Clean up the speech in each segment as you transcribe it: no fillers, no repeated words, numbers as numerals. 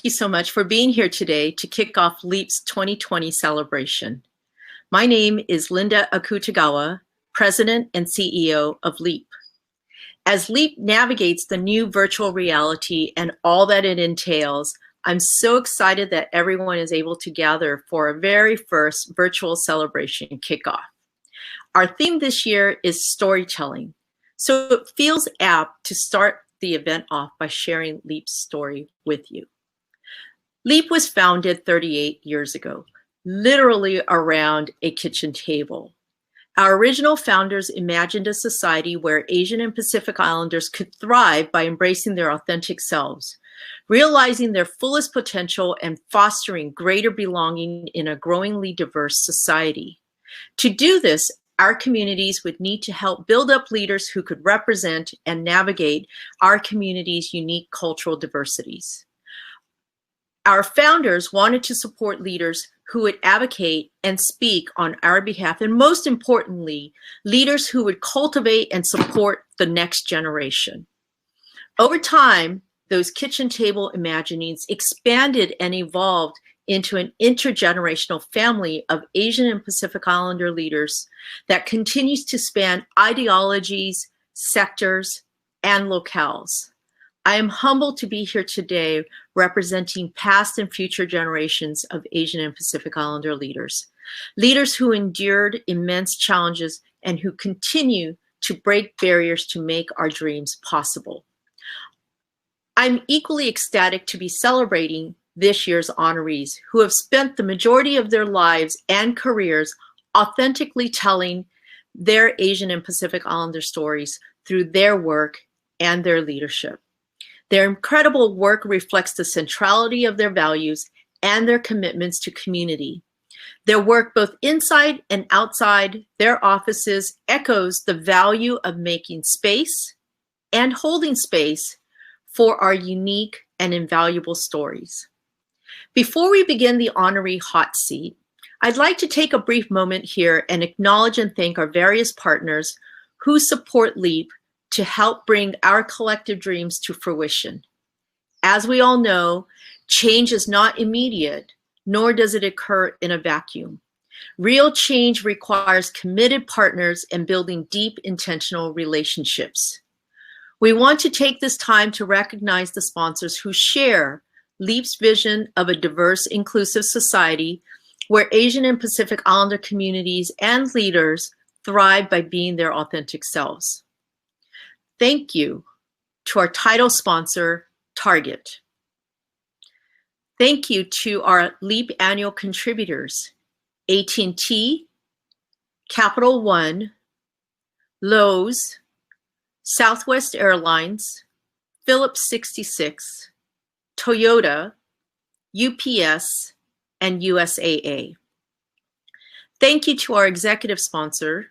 you so much for being here today to kick off LEAP's 2020 celebration. My name is Linda Akutagawa, President and CEO of LEAP. As LEAP navigates the new virtual reality and all that it entails, I'm so excited that everyone is able to gather for our very first virtual celebration kickoff. Our theme this year is storytelling, so it feels apt to start the event off by sharing LEAP's story with you. LEAP was founded 38 years ago, literally around a kitchen table. Our original founders imagined a society where Asian and Pacific Islanders could thrive by embracing their authentic selves, realizing their fullest potential and fostering greater belonging in a growingly diverse society. To do this, our communities would need to help build up leaders who could represent and navigate our community's unique cultural diversities. Our founders wanted to support leaders who would advocate and speak on our behalf, and most importantly, leaders who would cultivate and support the next generation. Over time, those kitchen table imaginings expanded and evolved into an intergenerational family of Asian and Pacific Islander leaders that continues to span ideologies, sectors, and locales. I am humbled to be here today representing past and future generations of Asian and Pacific Islander leaders, leaders who endured immense challenges and who continue to break barriers to make our dreams possible. I'm equally ecstatic to be celebrating this year's honorees who have spent the majority of their lives and careers authentically telling their Asian and Pacific Islander stories through their work and their leadership. Their incredible work reflects the centrality of their values and their commitments to community. Their work both inside and outside their offices echoes the value of making space and holding space for our unique and invaluable stories. Before we begin the honoree hot seat, I'd like to take a brief moment here and acknowledge and thank our various partners who support LEAP to help bring our collective dreams to fruition. As we all know, change is not immediate, nor does it occur in a vacuum. Real change requires committed partners and building deep, intentional relationships. We want to take this time to recognize the sponsors who share LEAP's vision of a diverse, inclusive society where Asian and Pacific Islander communities and leaders thrive by being their authentic selves. Thank you to our title sponsor, Target. Thank you to our LEAP annual contributors, AT&T, Capital One, Lowe's, Southwest Airlines, Phillips 66, Toyota, UPS, and USAA. Thank you to our executive sponsor,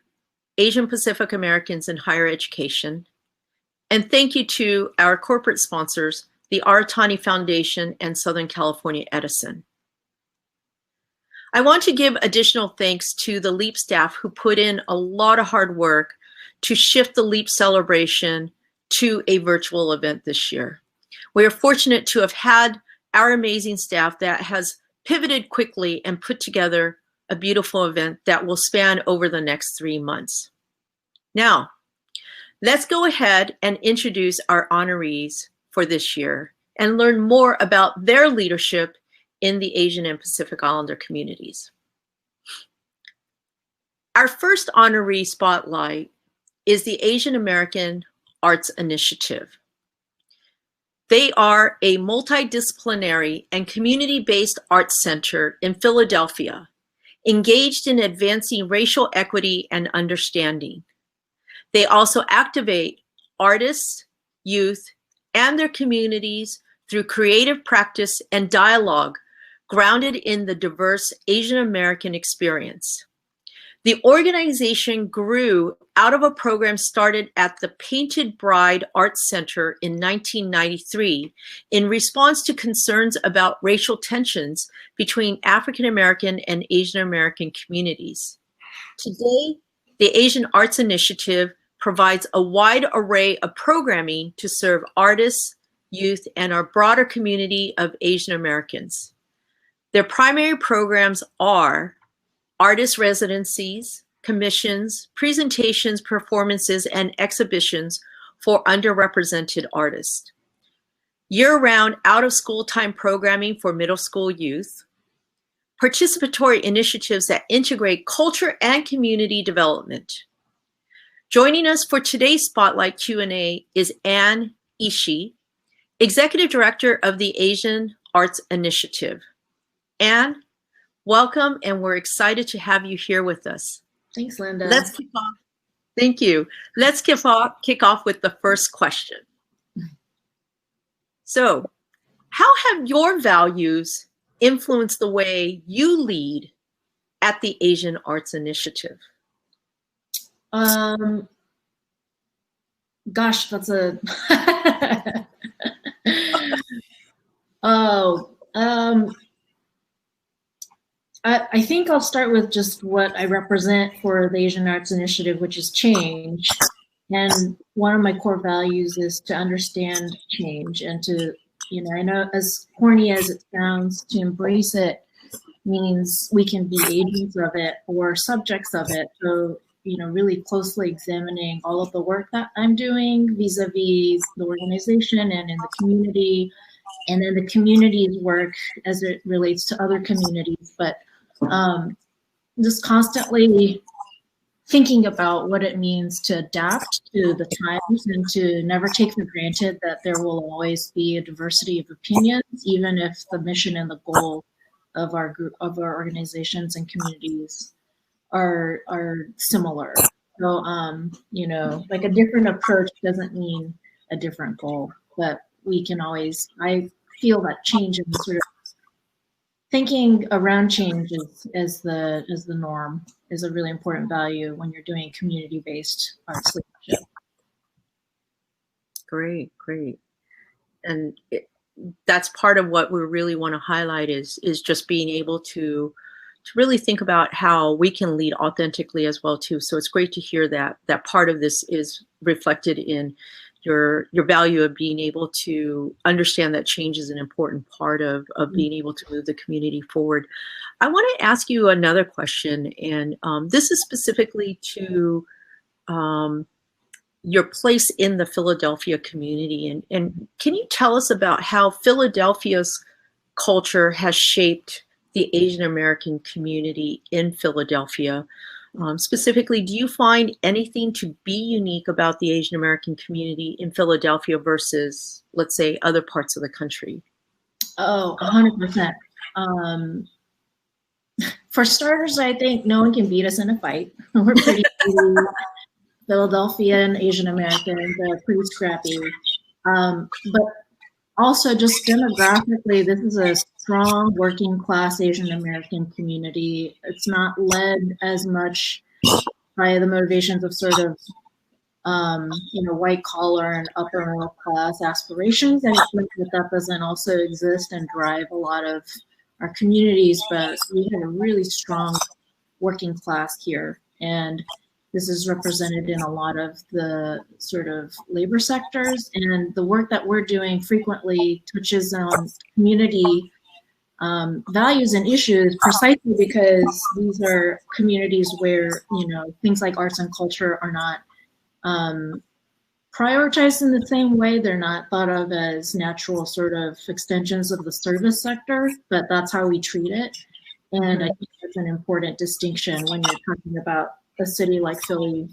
Asian Pacific Americans in Higher Education. And thank you to our corporate sponsors, the Artani Foundation and Southern California Edison. I want to give additional thanks to the LEAP staff who put in a lot of hard work to shift the LEAP celebration to a virtual event this year. We are fortunate to have had our amazing staff that has pivoted quickly and put together a beautiful event that will span over the next 3 months. Now, let's go ahead and introduce our honorees for this year and learn more about their leadership in the Asian and Pacific Islander communities. Our first honoree spotlight is the Asian American Arts Initiative. They are a multidisciplinary and community-based arts center in Philadelphia, engaged in advancing racial equity and understanding. They also activate artists, youth, and their communities through creative practice and dialogue grounded in the diverse Asian American experience. The organization grew out of a program started at the Painted Bride Arts Center in 1993 in response to concerns about racial tensions between African American and Asian American communities. Today, the Asian Arts Initiative provides a wide array of programming to serve artists, youth, and our broader community of Asian Americans. Their primary programs are artist residencies, commissions, presentations, performances, and exhibitions for underrepresented artists. Year-round out-of-school time programming for middle school youth. Participatory initiatives that integrate culture and community development. Joining us for today's Spotlight Q&A is Ann Ishii, Executive Director of the Asian Arts Initiative. Ann, welcome, and we're excited to have you here with us. Thanks, Linda. Let's kick off. Thank you. Let's kick off with the first question. So, how have your values influenced the way you lead at the Asian Arts Initiative? Gosh, that's a I think I'll start with just what I represent for the Asian Arts Initiative, which is change. And one of my core values is to understand change and to, I know as corny as it sounds, to embrace it means we can be agents of it or subjects of it. So, really closely examining all of the work that I'm doing vis-a-vis the organization and in the community, and then the community's work as it relates to other communities. But just constantly thinking about what it means to adapt to the times and to never take for granted that there will always be a diversity of opinions, even if the mission and the goal of our group, of our organizations and communities are similar. So, like a different approach doesn't mean a different goal, but we can always, I feel that change and sort of thinking around change as the norm is a really important value when you're doing community-based arts leadership. Great. And that's part of what we really want to highlight is just being able to really think about how we can lead authentically as well too. So it's great to hear that part of this is reflected in your value of being able to understand that change is an important part of being able to move the community forward. I want to ask you another question, and this is specifically to your place in the Philadelphia community. And can you tell us about how Philadelphia's culture has shaped the Asian American community in Philadelphia? Specifically, do you find anything to be unique about the Asian American community in Philadelphia versus, let's say, other parts of the country? Oh, 100%. For starters, I think no one can beat us in a fight. We're pretty Philadelphia and Asian Americans are pretty scrappy. But also just demographically, this is a strong working class Asian American community. It's not led as much by the motivations of sort of, white collar and upper middle class aspirations. And I think that doesn't also exist and drive a lot of our communities, but we have a really strong working class here. And this is represented in a lot of the sort of labor sectors, and the work that we're doing frequently touches on community values and issues precisely because these are communities where, things like arts and culture are not prioritized in the same way. They're not thought of as natural sort of extensions of the service sector, but that's how we treat it. And I think that's an important distinction when you're talking about a city like Philly,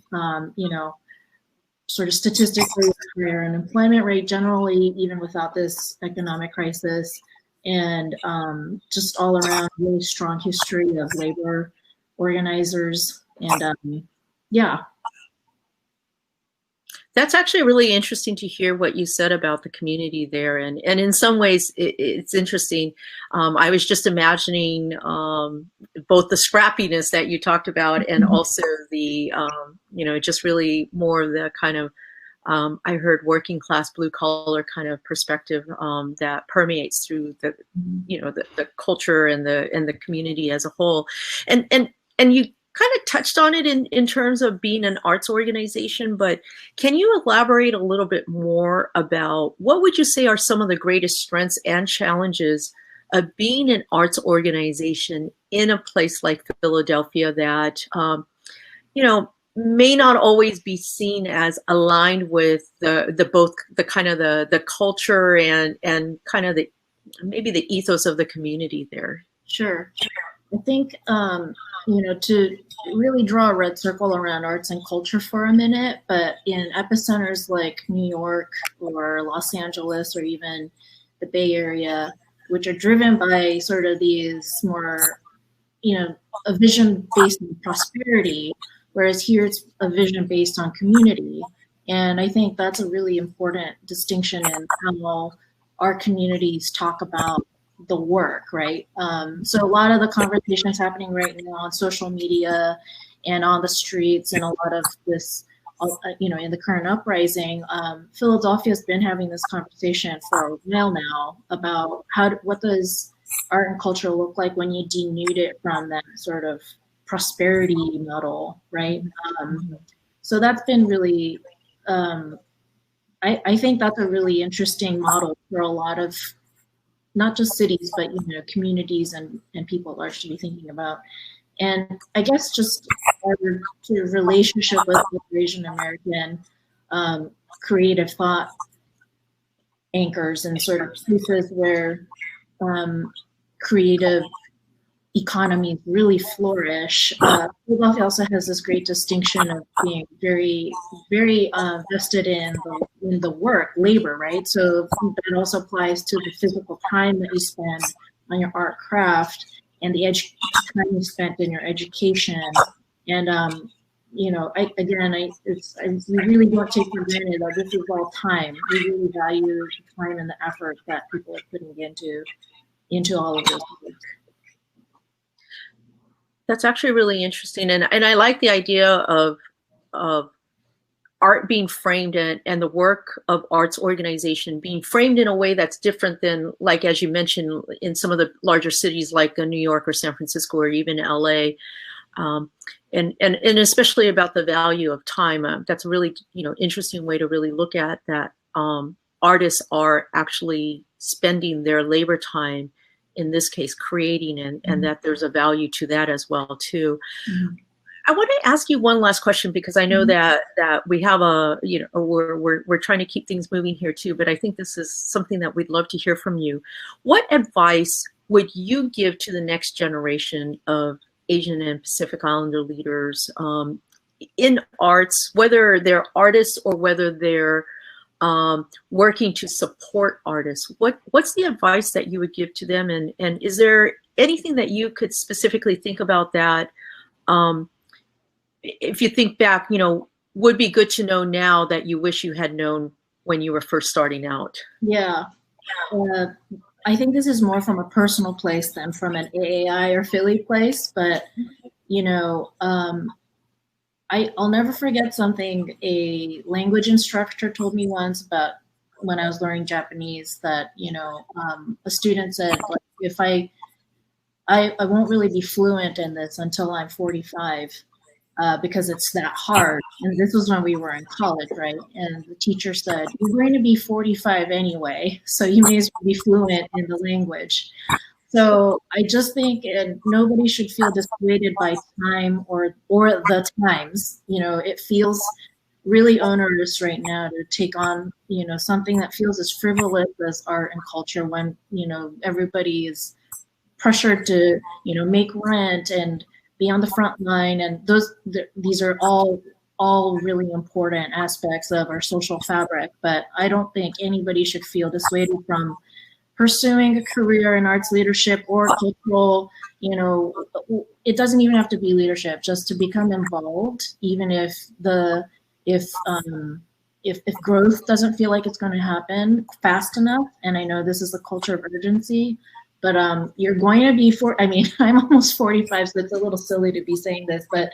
sort of statistically higher unemployment rate generally, even without this economic crisis, and just all around really strong history of labor organizers. And That's actually really interesting to hear what you said about the community there. And in some ways, it's interesting. I was just imagining both the scrappiness that you talked about and also the, just really more of the kind of, I heard working class, blue collar kind of perspective that permeates through the culture and the community as a whole. And kind of touched on it in terms of being an arts organization, but can you elaborate a little bit more about what would you say are some of the greatest strengths and challenges of being an arts organization in a place like Philadelphia that, may not always be seen as aligned with the both the kind of the culture and kind of maybe the ethos of the community there? Sure. I think, to really draw a red circle around arts and culture for a minute, but in epicenters like New York or Los Angeles or even the Bay Area, which are driven by sort of these more, a vision based on prosperity, whereas here it's a vision based on community. And I think that's a really important distinction in how our communities talk about the work, right? So a lot of the conversations happening right now on social media and on the streets and a lot of this, in the current uprising, Philadelphia has been having this conversation for a while now about what does art and culture look like when you denude it from that sort of prosperity model, right? So that's been really, I think that's a really interesting model for a lot of not just cities, but communities and people large to be thinking about. And I guess just our sort of relationship with Asian American creative thought anchors and sort of places where creative economies really flourish. Philadelphia also has this great distinction of being very, very vested in the work, labor, right? So that also applies to the physical time that you spend on your art craft and the time you spent in your education. And we really don't take for granted that this is all time. We really value the time and the effort that people are putting into all of this work. That's actually really interesting, and I like the idea of art being framed and the work of arts organization being framed in a way that's different than, like as you mentioned, in some of the larger cities like New York or San Francisco or even LA, and especially about the value of time. That's a really interesting way to really look at that. Artists are actually spending their labor time, in this case, creating, and that there's a value to that as well too. Mm-hmm. I want to ask you one last question, because I know that we have we're trying to keep things moving here too, but I think this is something that we'd love to hear from you. What advice would you give to the next generation of Asian and Pacific Islander leaders in arts, whether they're artists or whether they're working to support artists? What's the advice that you would give to them? And is there anything that you could specifically think about that, if you think back, would be good to know now that you wish you had known when you were first starting out? Yeah. I think this is more from a personal place than from an AAI or Philly place, but, I'll never forget something a language instructor told me once about when I was learning Japanese, that, a student said, if I won't really be fluent in this until I'm 45, because it's that hard. And this was when we were in college, right? And the teacher said, you're going to be 45 anyway, so you may as well be fluent in the language. So I just think nobody should feel dissuaded by time or the times. It feels really onerous right now to take on, something that feels as frivolous as art and culture when, everybody is pressured to, make rent and be on the front line. And these are all really important aspects of our social fabric. But I don't think anybody should feel dissuaded from pursuing a career in arts leadership or cultural, it doesn't even have to be leadership, just to become involved, even if growth doesn't feel like it's going to happen fast enough. And I know this is a culture of urgency, but you're going to be I'm almost 45, so it's a little silly to be saying this, but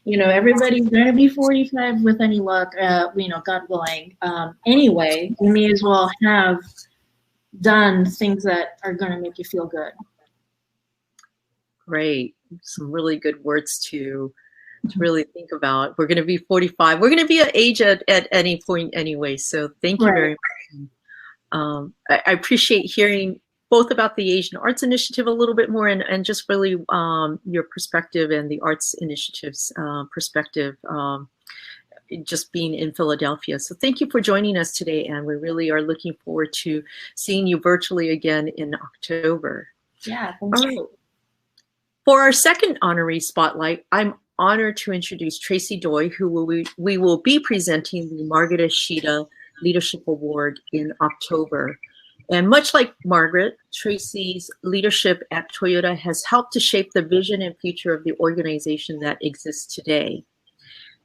everybody's going to be 45 with any luck, God willing. Anyway, you may as well have done things that are going to make you feel good. Great. Some really good words to to really think about. We're going to be 45. We're going to be at age at any point anyway. So thank you very much. I appreciate hearing both about the Asian Arts Initiative a little bit more and just really your perspective and the Arts Initiative's perspective, just being in Philadelphia. So thank you for joining us today, and we really are looking forward to seeing you virtually again in October. Yeah, thanks. All right. For our second honoree spotlight, I'm honored to introduce Tracy Doi, who we will be presenting the Margaret Ashita Leadership Award in October. And much like Margaret, Tracy's leadership at Toyota has helped to shape the vision and future of the organization that exists today.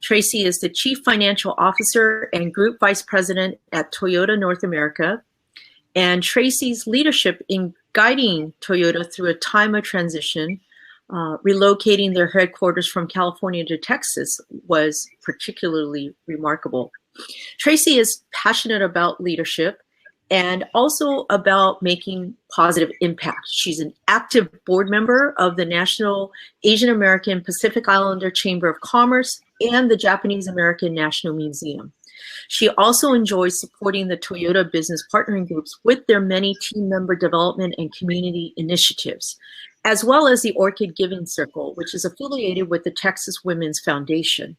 Tracy is the Chief Financial Officer and Group Vice President at Toyota North America. And Tracy's leadership in guiding Toyota through a time of transition, relocating their headquarters from California to Texas, was particularly remarkable. Tracy is passionate about leadership and also about making positive impact. She's an active board member of the National Asian American Pacific Islander Chamber of Commerce and the Japanese American National Museum. She also enjoys supporting the Toyota business partnering groups with their many team member development and community initiatives, as well as the Orchid Giving Circle, which is affiliated with the Texas Women's Foundation.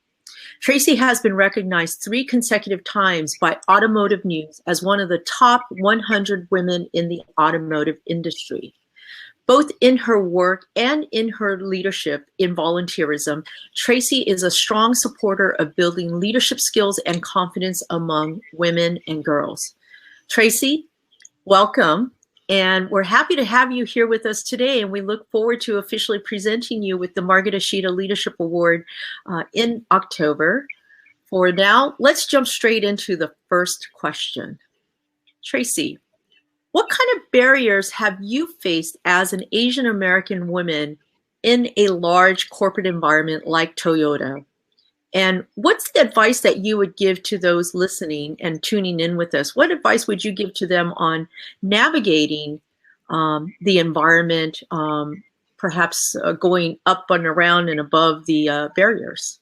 Tracy has been recognized 3 consecutive times by Automotive News as one of the top 100 women in the automotive industry. Both in her work and in her leadership in volunteerism, Tracy is a strong supporter of building leadership skills and confidence among women and girls. Tracy, welcome. And we're happy to have you here with us today, and we look forward to officially presenting you with the Margaret Ashita Leadership Award in October. For now, let's jump straight into the first question. Tracy, what kind of barriers have you faced as an Asian American woman in a large corporate environment like Toyota? And what's the advice that you would give to those listening and tuning in with us? What advice would you give to them on navigating the environment, perhaps going up and around and above the barriers?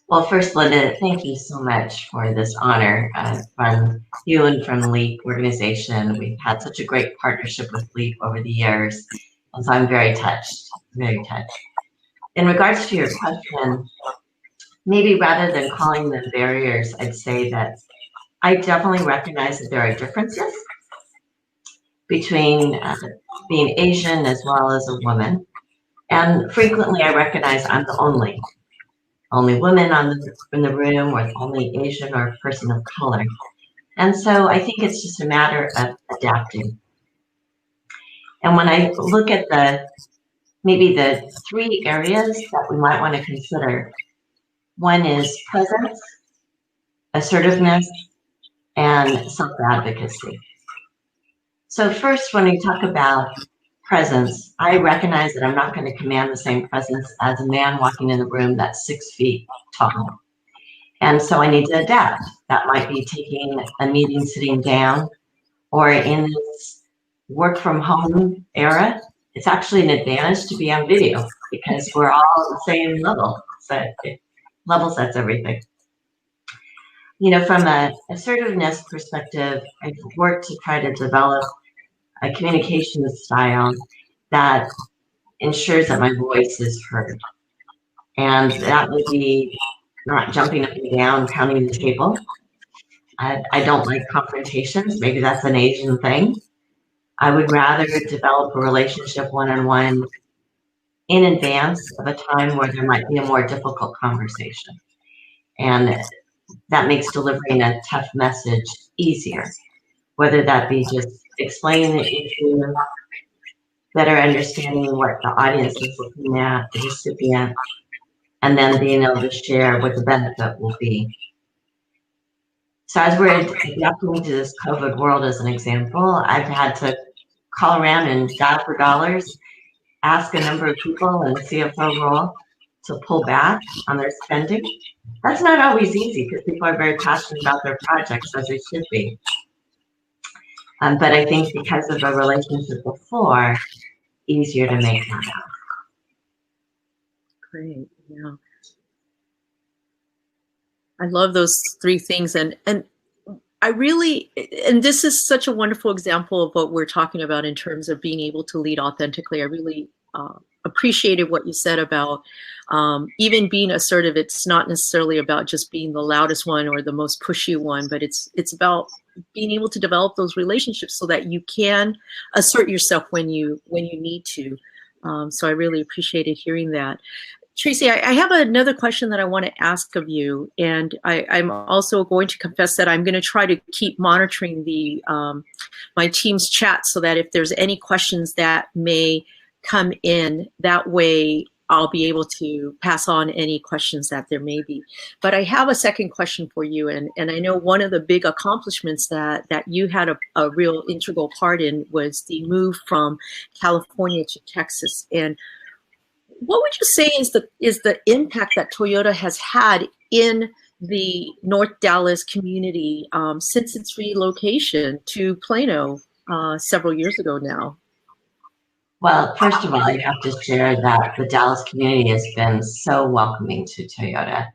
Well, first, Linda, thank you so much for this honor from you and from LEAP organization. We've had such a great partnership with LEAP over the years, and so I'm very touched, very touched. In regards to your question, maybe rather than calling them barriers, I'd say that I definitely recognize that there are differences between being Asian as well as a woman. And frequently I recognize I'm the only woman in the room, or the only Asian or person of color. And so I think it's just a matter of adapting. And when I look at maybe the 3 areas that we might want to consider, one is presence, assertiveness, and self-advocacy. So first, when we talk about presence, I recognize that I'm not going to command the same presence as a man walking in the room that's 6 feet tall. And so I need to adapt. That might be taking a meeting sitting down, or in this work from home era, it's actually an advantage to be on video because we're all at the same level. So level sets everything. You know, from an assertiveness perspective, I've worked to try to develop a communication style that ensures that my voice is heard. And that would be not jumping up and down, pounding the table. I don't like confrontations. Maybe that's an Asian thing. I would rather develop a relationship one-on-one in advance of a time where there might be a more difficult conversation. And that makes delivering a tough message easier, whether that be just explaining the issue, better understanding what the audience is looking at, the recipient, and then being able to share what the benefit will be. So as we're adapting to this COVID world, as an example, I've had to call around and dial for dollars, ask a number of people in the CFO role to pull back on their spending. That's not always easy because people are very passionate about their projects, as they should be. But I think because of a relationship before, easier to make that happen. Great. Yeah. I love those three things. And I really, and this is such a wonderful example of what we're talking about in terms of being able to lead authentically. I really appreciated what you said about even being assertive. It's not necessarily about just being the loudest one or the most pushy one, but it's about being able to develop those relationships so that you can assert yourself when you need to. So I really appreciated hearing that. Tracy, I have another question that I want to ask of you, and I'm also going to confess that I'm going to try to keep monitoring the my team's chat so that if there's any questions that may come in, that way I'll be able to pass on any questions that there may be. But I have a second question for you, and I know one of the big accomplishments that you had a real integral part in was the move from California to Texas. And what would you say is the impact that Toyota has had in the North Dallas community since its relocation to Plano several years ago now? Well, first of all, I have to share that the Dallas community has been so welcoming to Toyota.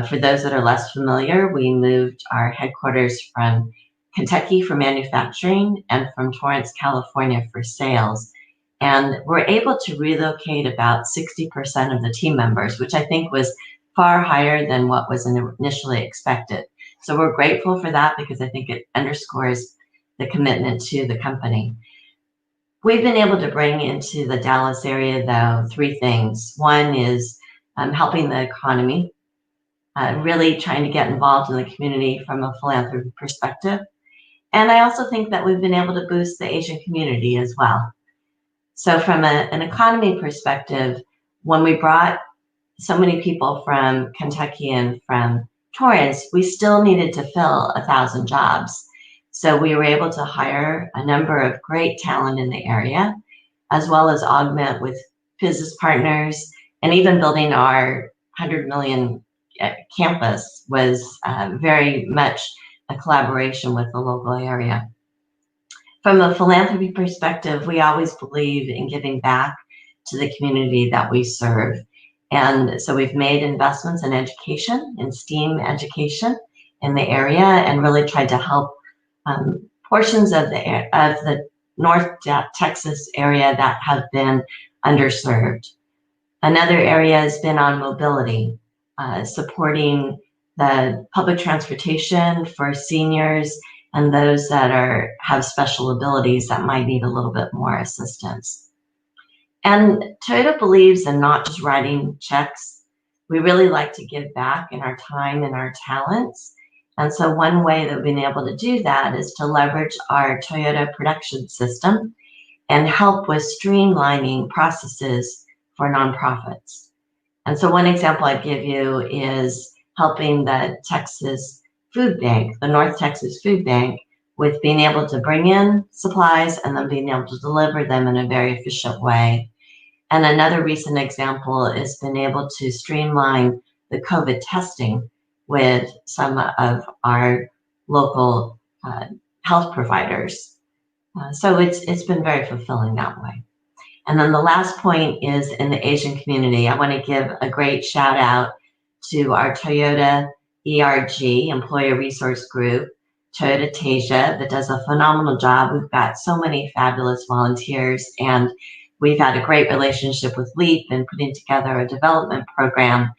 For those that are less familiar, we moved our headquarters from Kentucky for manufacturing and from Torrance, California for sales. And we're able to relocate about 60% of the team members, which I think was far higher than what was initially expected. So we're grateful for that because I think it underscores the commitment to the company. We've been able to bring into the Dallas area, though, three things. One is helping the economy, really trying to get involved in the community from a philanthropy perspective. And I also think that we've been able to boost the Asian community as well. So from an economy perspective, when we brought so many people from Kentucky and from Torrance, we still needed to fill 1,000 jobs. So we were able to hire a number of great talent in the area, as well as augment with business partners, and even building our 100 million campus was very much a collaboration with the local area. From a philanthropy perspective, we always believe in giving back to the community that we serve. And so we've made investments in education, in STEAM education in the area, and really tried to help portions of the North Texas area that have been underserved. Another area has been on mobility, supporting the public transportation for seniors and those that have special abilities that might need a little bit more assistance. And Toyota believes in not just writing checks. We really like to give back in our time and our talents. And so one way that we've been able to do that is to leverage our Toyota production system and help with streamlining processes for nonprofits. And so one example I'd give you is helping the Texas Food Bank, the North Texas Food Bank, with being able to bring in supplies and then being able to deliver them in a very efficient way. And another recent example is being able to streamline the COVID testing with some of our local health providers. So it's been very fulfilling that way. And then the last point is in the Asian community. I want to give a great shout out to our Toyota ERG, Employer Resource Group, Toyota Tasia, that does a phenomenal job. We've got so many fabulous volunteers, and we've had a great relationship with LEAP in putting together a development program,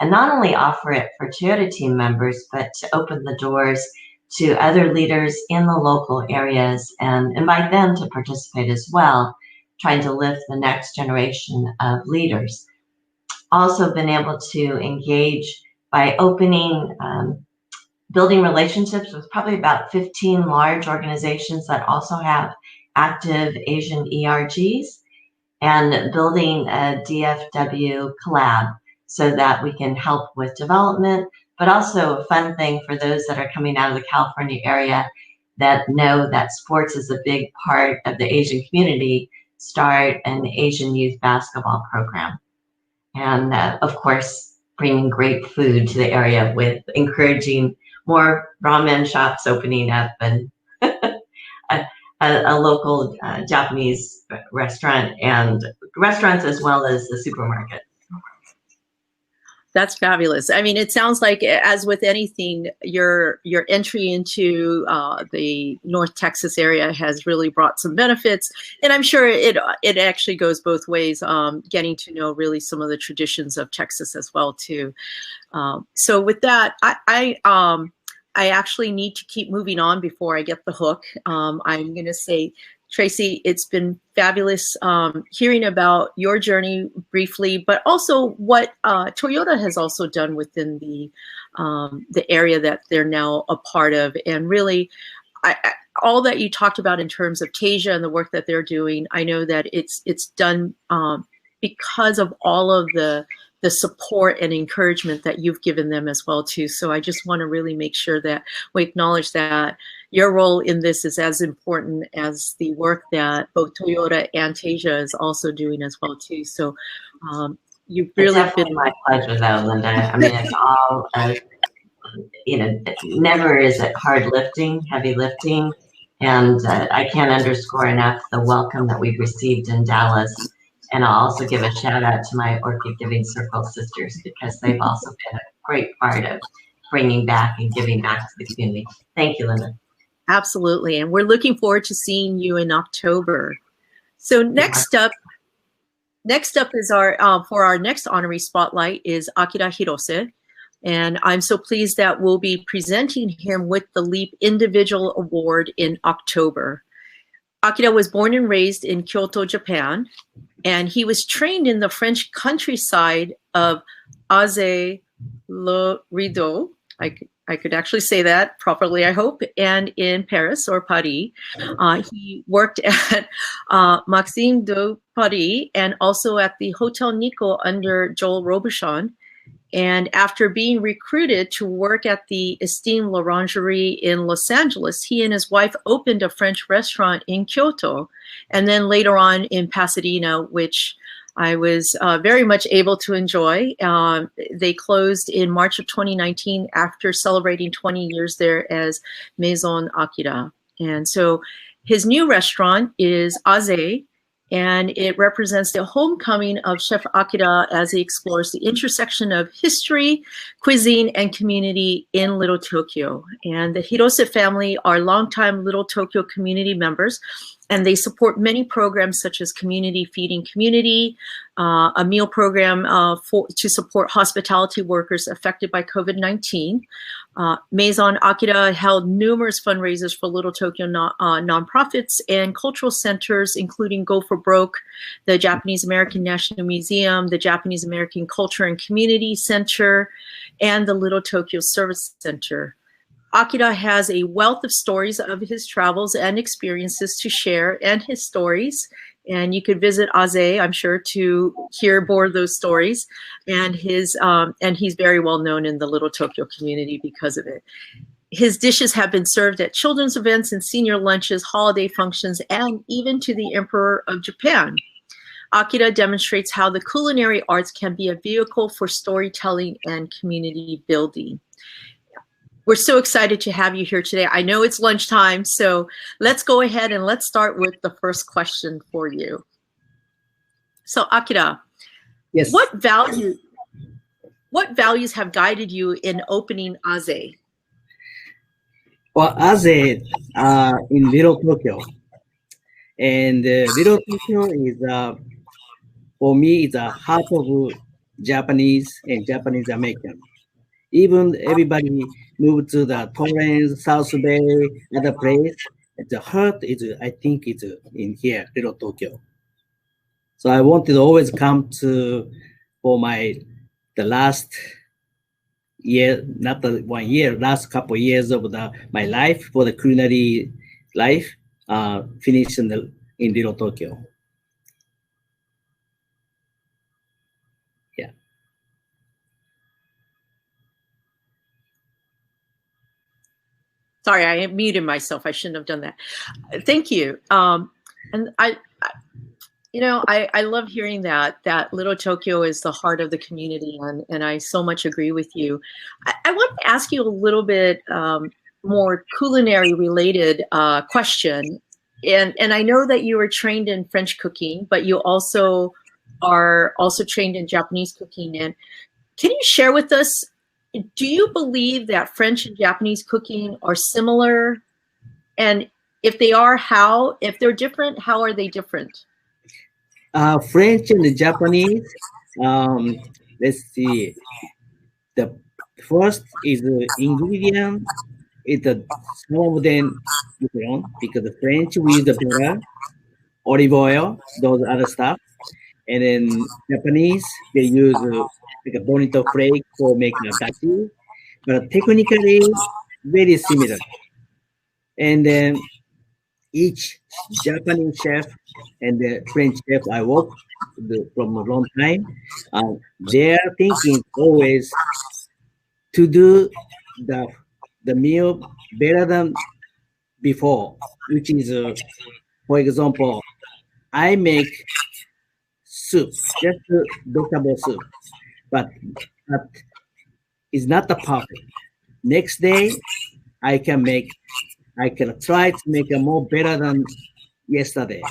and not only offer it for Toyota team members, but to open the doors to other leaders in the local areas and invite them to participate as well, trying to lift the next generation of leaders. Also been able to engage by opening, building relationships with probably about 15 large organizations that also have active Asian ERGs, and building a DFW collab so that we can help with development, but also a fun thing for those that are coming out of the California area that know that sports is a big part of the Asian community, start an Asian youth basketball program. And of course, bringing great food to the area with encouraging more ramen shops opening up and a local Japanese restaurant and restaurants as well as the supermarket. That's fabulous. I mean, it sounds like, as with anything, your entry into the North Texas area has really brought some benefits, and I'm sure it actually goes both ways. Getting to know really some of the traditions of Texas as well too. So with that, I actually need to keep moving on before I get the hook. I'm going to say, Tracy, it's been fabulous hearing about your journey briefly, but also what Toyota has also done within the area that they're now a part of. And really, all that you talked about in terms of Tasia and the work that they're doing, I know that it's done because of all of the support and encouragement that you've given them as well too. So I just want to really make sure that we acknowledge that your role in this is as important as the work that both Toyota and Tasia is also doing as well too. So you've really been my pleasure though, Linda. I mean, it's all, never is it hard lifting, heavy lifting. And I can't underscore enough the welcome that we've received in Dallas. And I'll also give a shout out to my Orchid Giving Circle sisters, because they've also been a great part of bringing back and giving back to the community. Thank you, Linda. Absolutely. And we're looking forward to seeing you in October. So next up is for our next honoree spotlight is Akira Hirose. And I'm so pleased that we'll be presenting him with the LEAP Individual Award in October. Akira was born and raised in Kyoto, Japan, and he was trained in the French countryside of Azé le Rideau. I could actually say that properly, I hope, and in Paris or Paris. He worked at Maxime de Paris and also at the Hotel Nico under Joel Robuchon. And after being recruited to work at the esteemed L'Orangerie in Los Angeles, he and his wife opened a French restaurant in Kyoto, and then later on in Pasadena, which I was very much able to enjoy. They closed in March of 2019 after celebrating 20 years there as Maison Akira. And so his new restaurant is Azé, and it represents the homecoming of Chef Akira as he explores the intersection of history, cuisine, and community in Little Tokyo. And the Hirose family are longtime Little Tokyo community members, and they support many programs such as Community Feeding Community, a meal program to support hospitality workers affected by COVID-19. Maison Akira held numerous fundraisers for Little Tokyo nonprofits and cultural centers, including Go for Broke, the Japanese American National Museum, the Japanese American Culture and Community Center, and the Little Tokyo Service Center. Akira has a wealth of stories of his travels and experiences to share, and his stories. And you could visit Azé, I'm sure, to hear more of those stories. And he's very well known in the Little Tokyo community because of it. His dishes have been served at children's events and senior lunches, holiday functions, and even to the Emperor of Japan. Akira demonstrates how the culinary arts can be a vehicle for storytelling and community building. We're so excited to have you here today. I know it's lunchtime, so let's go ahead and let's start with the first question for you. So Akira, yes. What values have guided you in opening Azé? Well, Azé in Little Tokyo. And Little Tokyo is, for me, it's a heart of Japanese and Japanese American. Even everybody moved to the Torrance, South Bay, other place. The heart is, I think, it's in here, Little Tokyo. So I wanted to always come to for the last year, not the 1 year, last couple of years of my life for the culinary life, finished in Little Tokyo. Yeah. Sorry, I muted myself. I shouldn't have done that. Thank you. And I love hearing that Little Tokyo is the heart of the community, and I so much agree with you. I want to ask you a little bit more culinary related question. And I know that you were trained in French cooking, but you also are trained in Japanese cooking. And Can you share with us, do you believe that French and Japanese cooking are similar? And if they are, how? If they're different, how are they different? French and Japanese, let's see. The first is the ingredient. Some of them different because the French we use the butter, olive oil, those other stuff. And then Japanese, they use like a bonito flake for making a dashi. But technically, very similar. And then each Japanese chef and the French chef I work from a long time, their thinking always to do the meal better than before, which is, for example, I make soup, just vegetable soup, but it's not the perfect. Next day, I can try to make a more better than yesterday.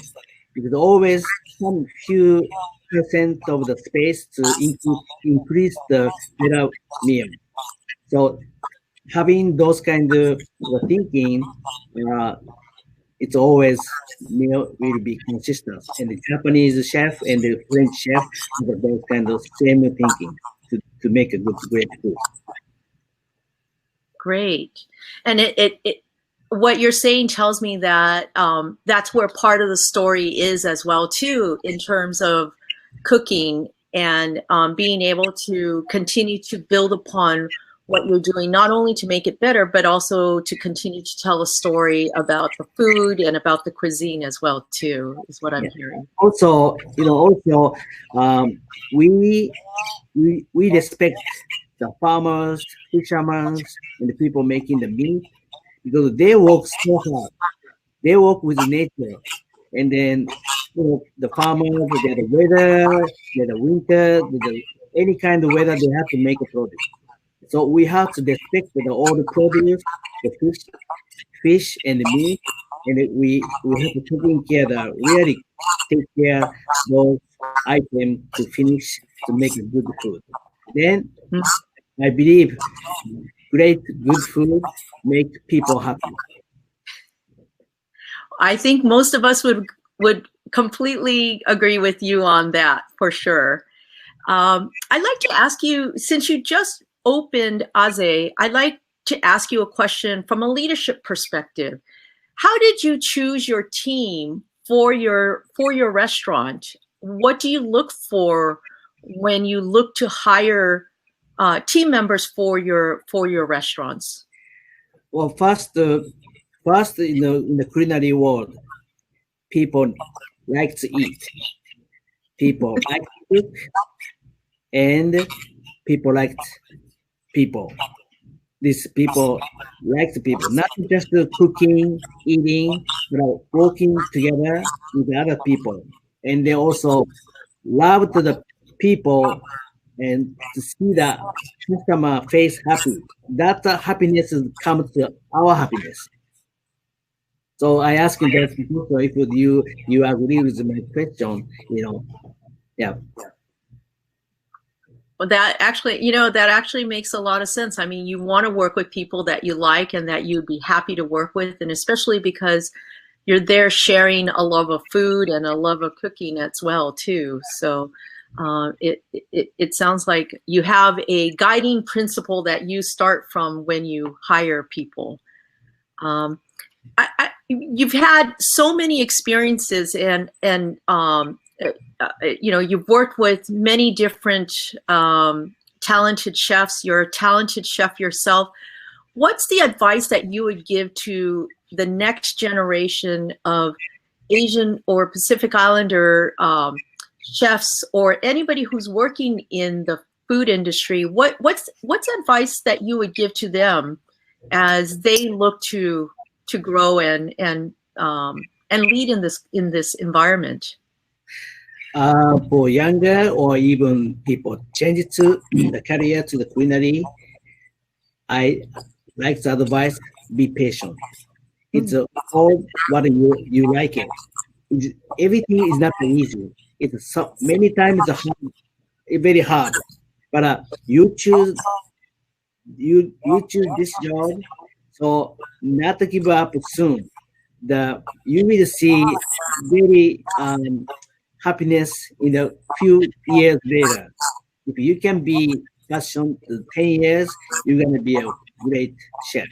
Because always some few percent of the space to increase the better meal. So having those kind of thinking, it's always meal will be consistent. And the Japanese chef and the French chef have those kind of same thinking to make a great food. Great. And it what you're saying tells me that that's where part of the story is as well too, in terms of cooking and being able to continue to build upon what you're doing, not only to make it better, but also to continue to tell a story about the food and about the cuisine as well too, is what I'm hearing. Also, we respect the farmers, fishermen, and the people making the meat because they work so hard. They work with nature, and then the farmers, they the weather, they the winter, any kind of weather, they have to make a produce. So we have to respect all the produce, the fish and the meat, and we have to really take care of those items to finish to make a good food. Then I believe good food make people happy. I think most of us would completely agree with you on that for sure. I'd like to ask you, since you just opened Aze, I'd like to ask you a question from a leadership perspective. How did you choose your team for your restaurant? What do you look for when you look to hire team members for your restaurants? Well, first in the culinary world, people like to eat. People like to cook, and people like people. These people like the people, not just cooking, eating, but working together with other people. And they also love the people and to see the customer face happy. That happiness comes to our happiness. So I ask you that if you agree with my question, yeah. Well, that actually makes a lot of sense. I mean, you want to work with people that you like and that you'd be happy to work with, and especially because you're there sharing a love of food and a love of cooking as well too. So it sounds like you have a guiding principle that you start from when you hire people. You've had so many experiences and you've worked with many different talented chefs. You're a talented chef yourself. What's the advice that you would give to the next generation of Asian or Pacific Islander chefs or anybody who's working in the food industry? What's advice that you would give to them as they look to grow and lead in this environment? For younger or even people change to the career to the culinary, I like to advise, be patient. It's all what you like it. Everything is not easy. It's many times very hard, but you choose this job, so not to give up soon. You will see very happiness in a few years later. If you can be passionate 10 years, you're gonna be a great chef.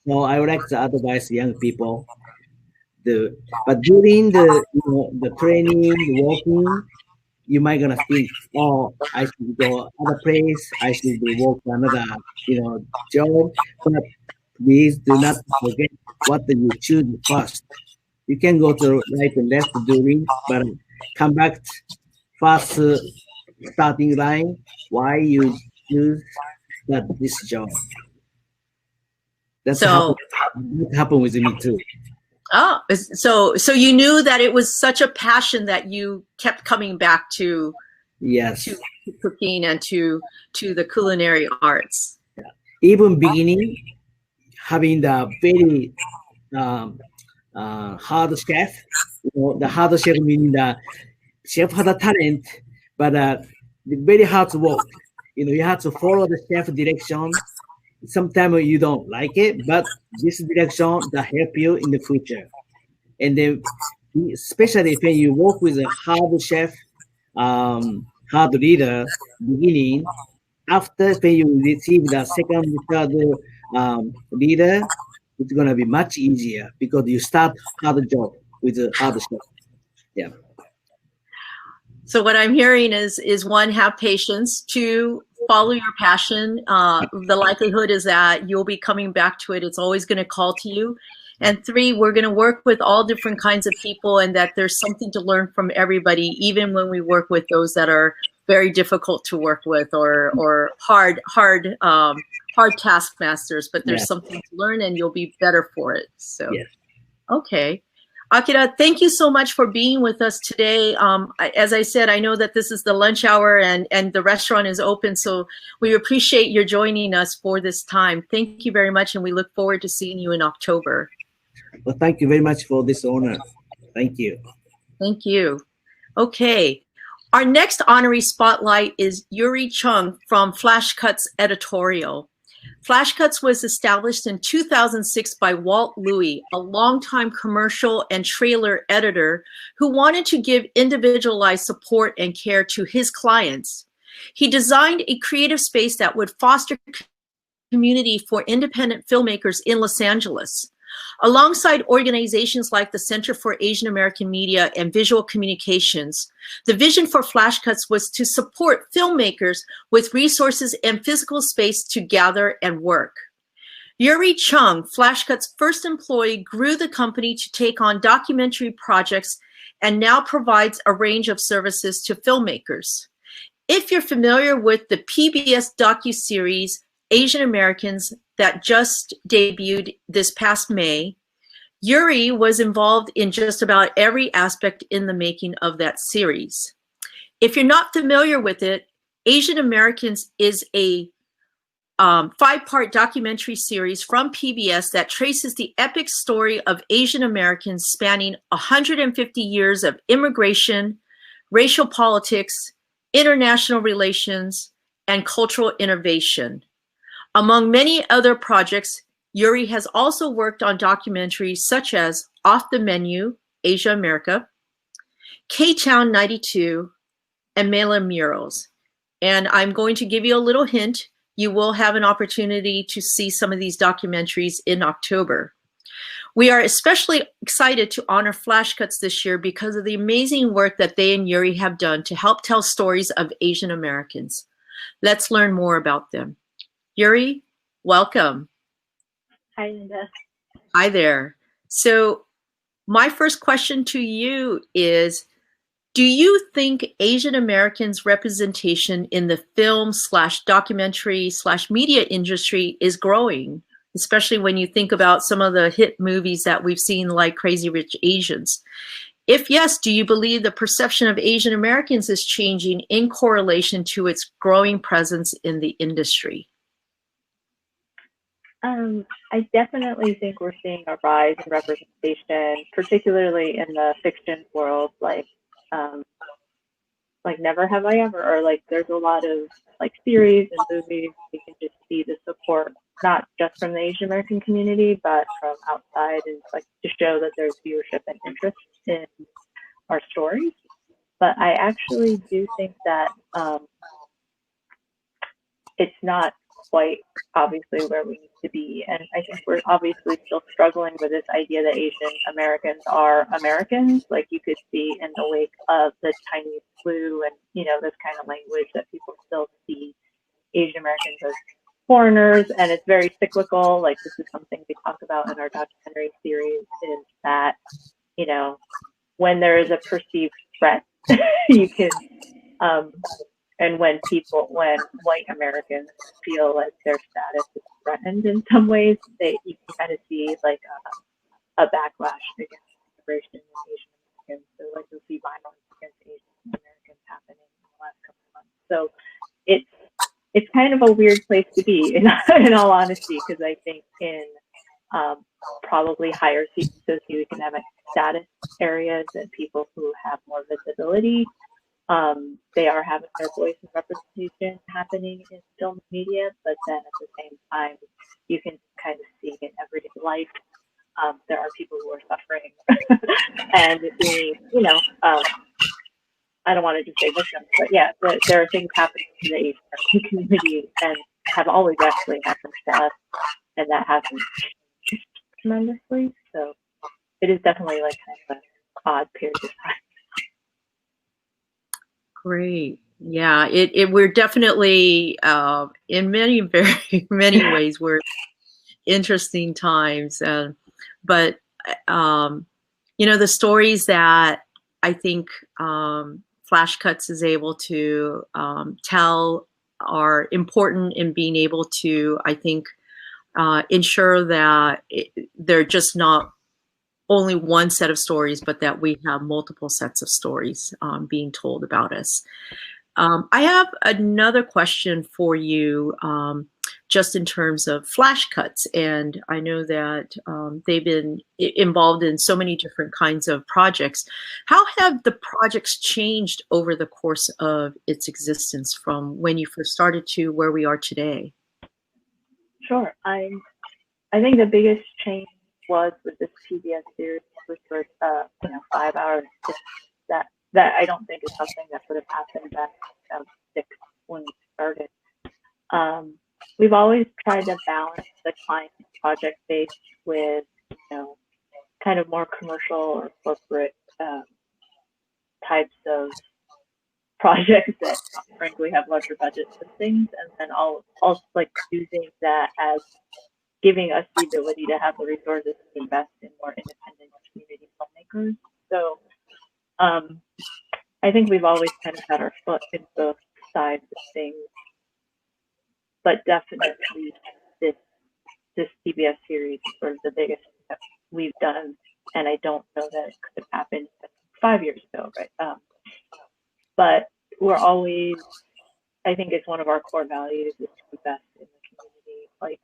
So I would like to advise young people. But during the training, the working, you might gonna think, oh, I should go other place, I should work another job. But please do not forget what you choose first. You can go to right and left during, but come back first starting line. Why you choose this job? That's So, what happened with me too. oh, so you knew that it was such a passion that you kept coming back to. Yes. To cooking and to the culinary arts. Even beginning, having the very hard chef, the hard chef meaning the chef has a talent, but very hard work. You have to follow the chef direction. Sometimes you don't like it, but this direction that help you in the future. And then, especially when you work with a hard chef, hard leader, beginning, after when you receive the second, third leader, it's gonna be much easier because you start hard job with a hard chef. Yeah. So what I'm hearing is one, have patience. Two, follow your passion. The likelihood is that you'll be coming back to it. It's always going to call to you. And three, we're going to work with all different kinds of people, and that there's something to learn from everybody, even when we work with those that are very difficult to work with or hard taskmasters. But there's something to learn, and you'll be better for it. So, okay. Akira, thank you so much for being with us today. As I said, I know that this is the lunch hour and the restaurant is open, so we appreciate your joining us for this time. Thank you very much, and we look forward to seeing you in October. Well, thank you very much for this honor. Thank you. Thank you. Okay. Our next honoree spotlight is Yuri Chung from Flash Cuts Editorial. Flash Cuts was established in 2006 by Walt Louis, a longtime commercial and trailer editor who wanted to give individualized support and care to his clients. He designed a creative space that would foster community for independent filmmakers in Los Angeles. Alongside organizations like the Center for Asian American Media and Visual Communications, the vision for Flash Cuts was to support filmmakers with resources and physical space to gather and work. Yuri Chung, Flash Cuts' first employee, grew the company to take on documentary projects and now provides a range of services to filmmakers. If you're familiar with the PBS docuseries Asian Americans that just debuted this past May, Yuri was involved in just about every aspect in the making of that series. If you're not familiar with it, Asian Americans is a 5-part documentary series from PBS that traces the epic story of Asian Americans spanning 150 years of immigration, racial politics, international relations, and cultural innovation. Among many other projects, Yuri has also worked on documentaries such as Off the Menu, Asia America, K-Town 92, and Mela Murals. And I'm going to give you a little hint. You will have an opportunity to see some of these documentaries in October. We are especially excited to honor Flash Cuts this year because of the amazing work that they and Yuri have done to help tell stories of Asian Americans. Let's learn more about them. Yuri, welcome. Hi, Linda. Hi there. So my first question to you is, do you think Asian Americans' representation in the film/documentary/media industry is growing, especially when you think about some of the hit movies that we've seen like Crazy Rich Asians? If yes, do you believe the perception of Asian Americans is changing in correlation to its growing presence in the industry? I definitely think we're seeing a rise in representation, particularly in the fiction world, like like Never Have I Ever, or like there's a lot of like series and movies. You can just see the support, not just from the Asian American community, but from outside, and like to show that there's viewership and interest in our stories. But I actually do think that it's not quite obviously where we need to be. And I think we're obviously still struggling with this idea that Asian Americans are Americans. Like you could see in the wake of the Chinese flu and, you know, this kind of language that people still see Asian Americans as foreigners, and it's very cyclical. Like this is something we talk about in our documentary series, is that, you know, when there is a perceived threat, you can, and when white Americans feel like their status is threatened in some ways, you can kind of see like a backlash against immigration in Asian Americans. So like you'll see violence against Asian Americans happening in the last couple of months. So it's kind of a weird place to be in all honesty, because I think in probably higher socioeconomic status areas and people who have more visibility, they are having their voice and representation happening in film media, but then at the same time, you can kind of see in everyday life, there are people who are suffering and being, you know, I don't want to just say victims, but yeah, there are things happening in the Asian American community and have always actually happened to us, and that hasn't changed tremendously. So it is definitely like kind of an odd period of time. Great. Yeah, we're definitely in very many ways we're interesting times, but you know, the stories that I think Flash Cuts is able to tell are important in being able to, I think, ensure that they're just not only one set of stories, but that we have multiple sets of stories being told about us. I have another question for you, just in terms of Flash Cuts, and I know that they've been involved in so many different kinds of projects. How have the projects changed over the course of its existence from when you first started to where we are today? Sure. I think the biggest change was with this PBS series, which was 5 hours. That I don't think is something that would have happened back in 2006 when we started. We've always tried to balance the client project base with, you know, kind of more commercial or corporate types of projects that frankly have larger budgets and things, and then also like using that as giving us the ability to have the resources to invest in more independent community filmmakers. So I think we've always kind of had our foot in both sides of things, but definitely this CBS series is sort of the biggest that we've done, and I don't know that it could have happened 5 years ago, right? But we're always, I think it's one of our core values is to invest in the community. Like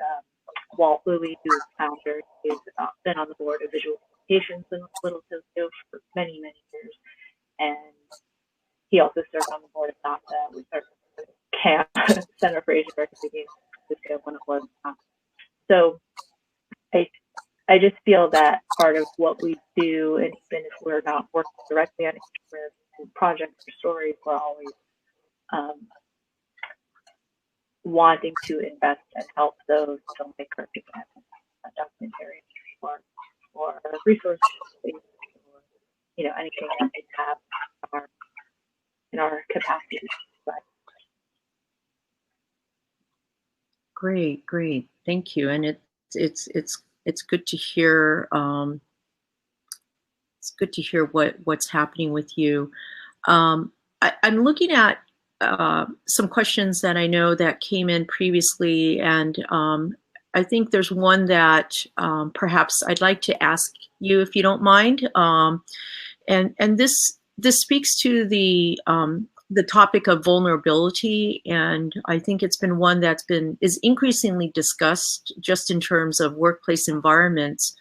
Walt Louie, who's founder, has been on the board of visual communications in Little Tokyo for many, many years. And he also served on the board of NASA, which is CAMP, Center for Asian American Studies, when it was NASA. So I just feel that part of what we do, and even if we're not working directly on projects or stories, we're always wanting to invest and help those filmmakers get documentary or resources, or, you know, anything that they have in our capacity. But Great, thank you. And it's good to hear. It's good to hear what's happening with you. I'm looking at some questions that I know that came in previously, and I think there's one that perhaps I'd like to ask you, if you don't mind. And this speaks to the topic of vulnerability, and I think it's been one is increasingly discussed just in terms of workplace environments.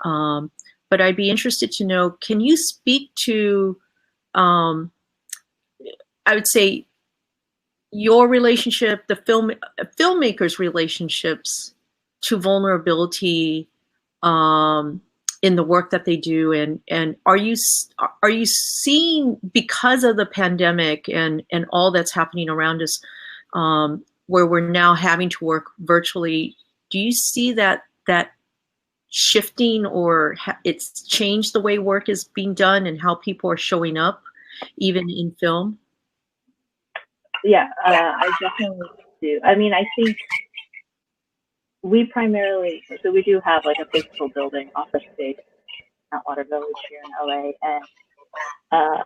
But I'd be interested to know, can you speak to I would say your relationship, the filmmakers' relationships to vulnerability in the work that they do, and are you seeing, because of the pandemic and all that's happening around us, where we're now having to work virtually, do you see that shifting, or it's changed the way work is being done and how people are showing up, even in film? Yeah, I definitely do. I mean, I think we primarily, so we do have like a physical building, office space, Atwater Village here in LA, and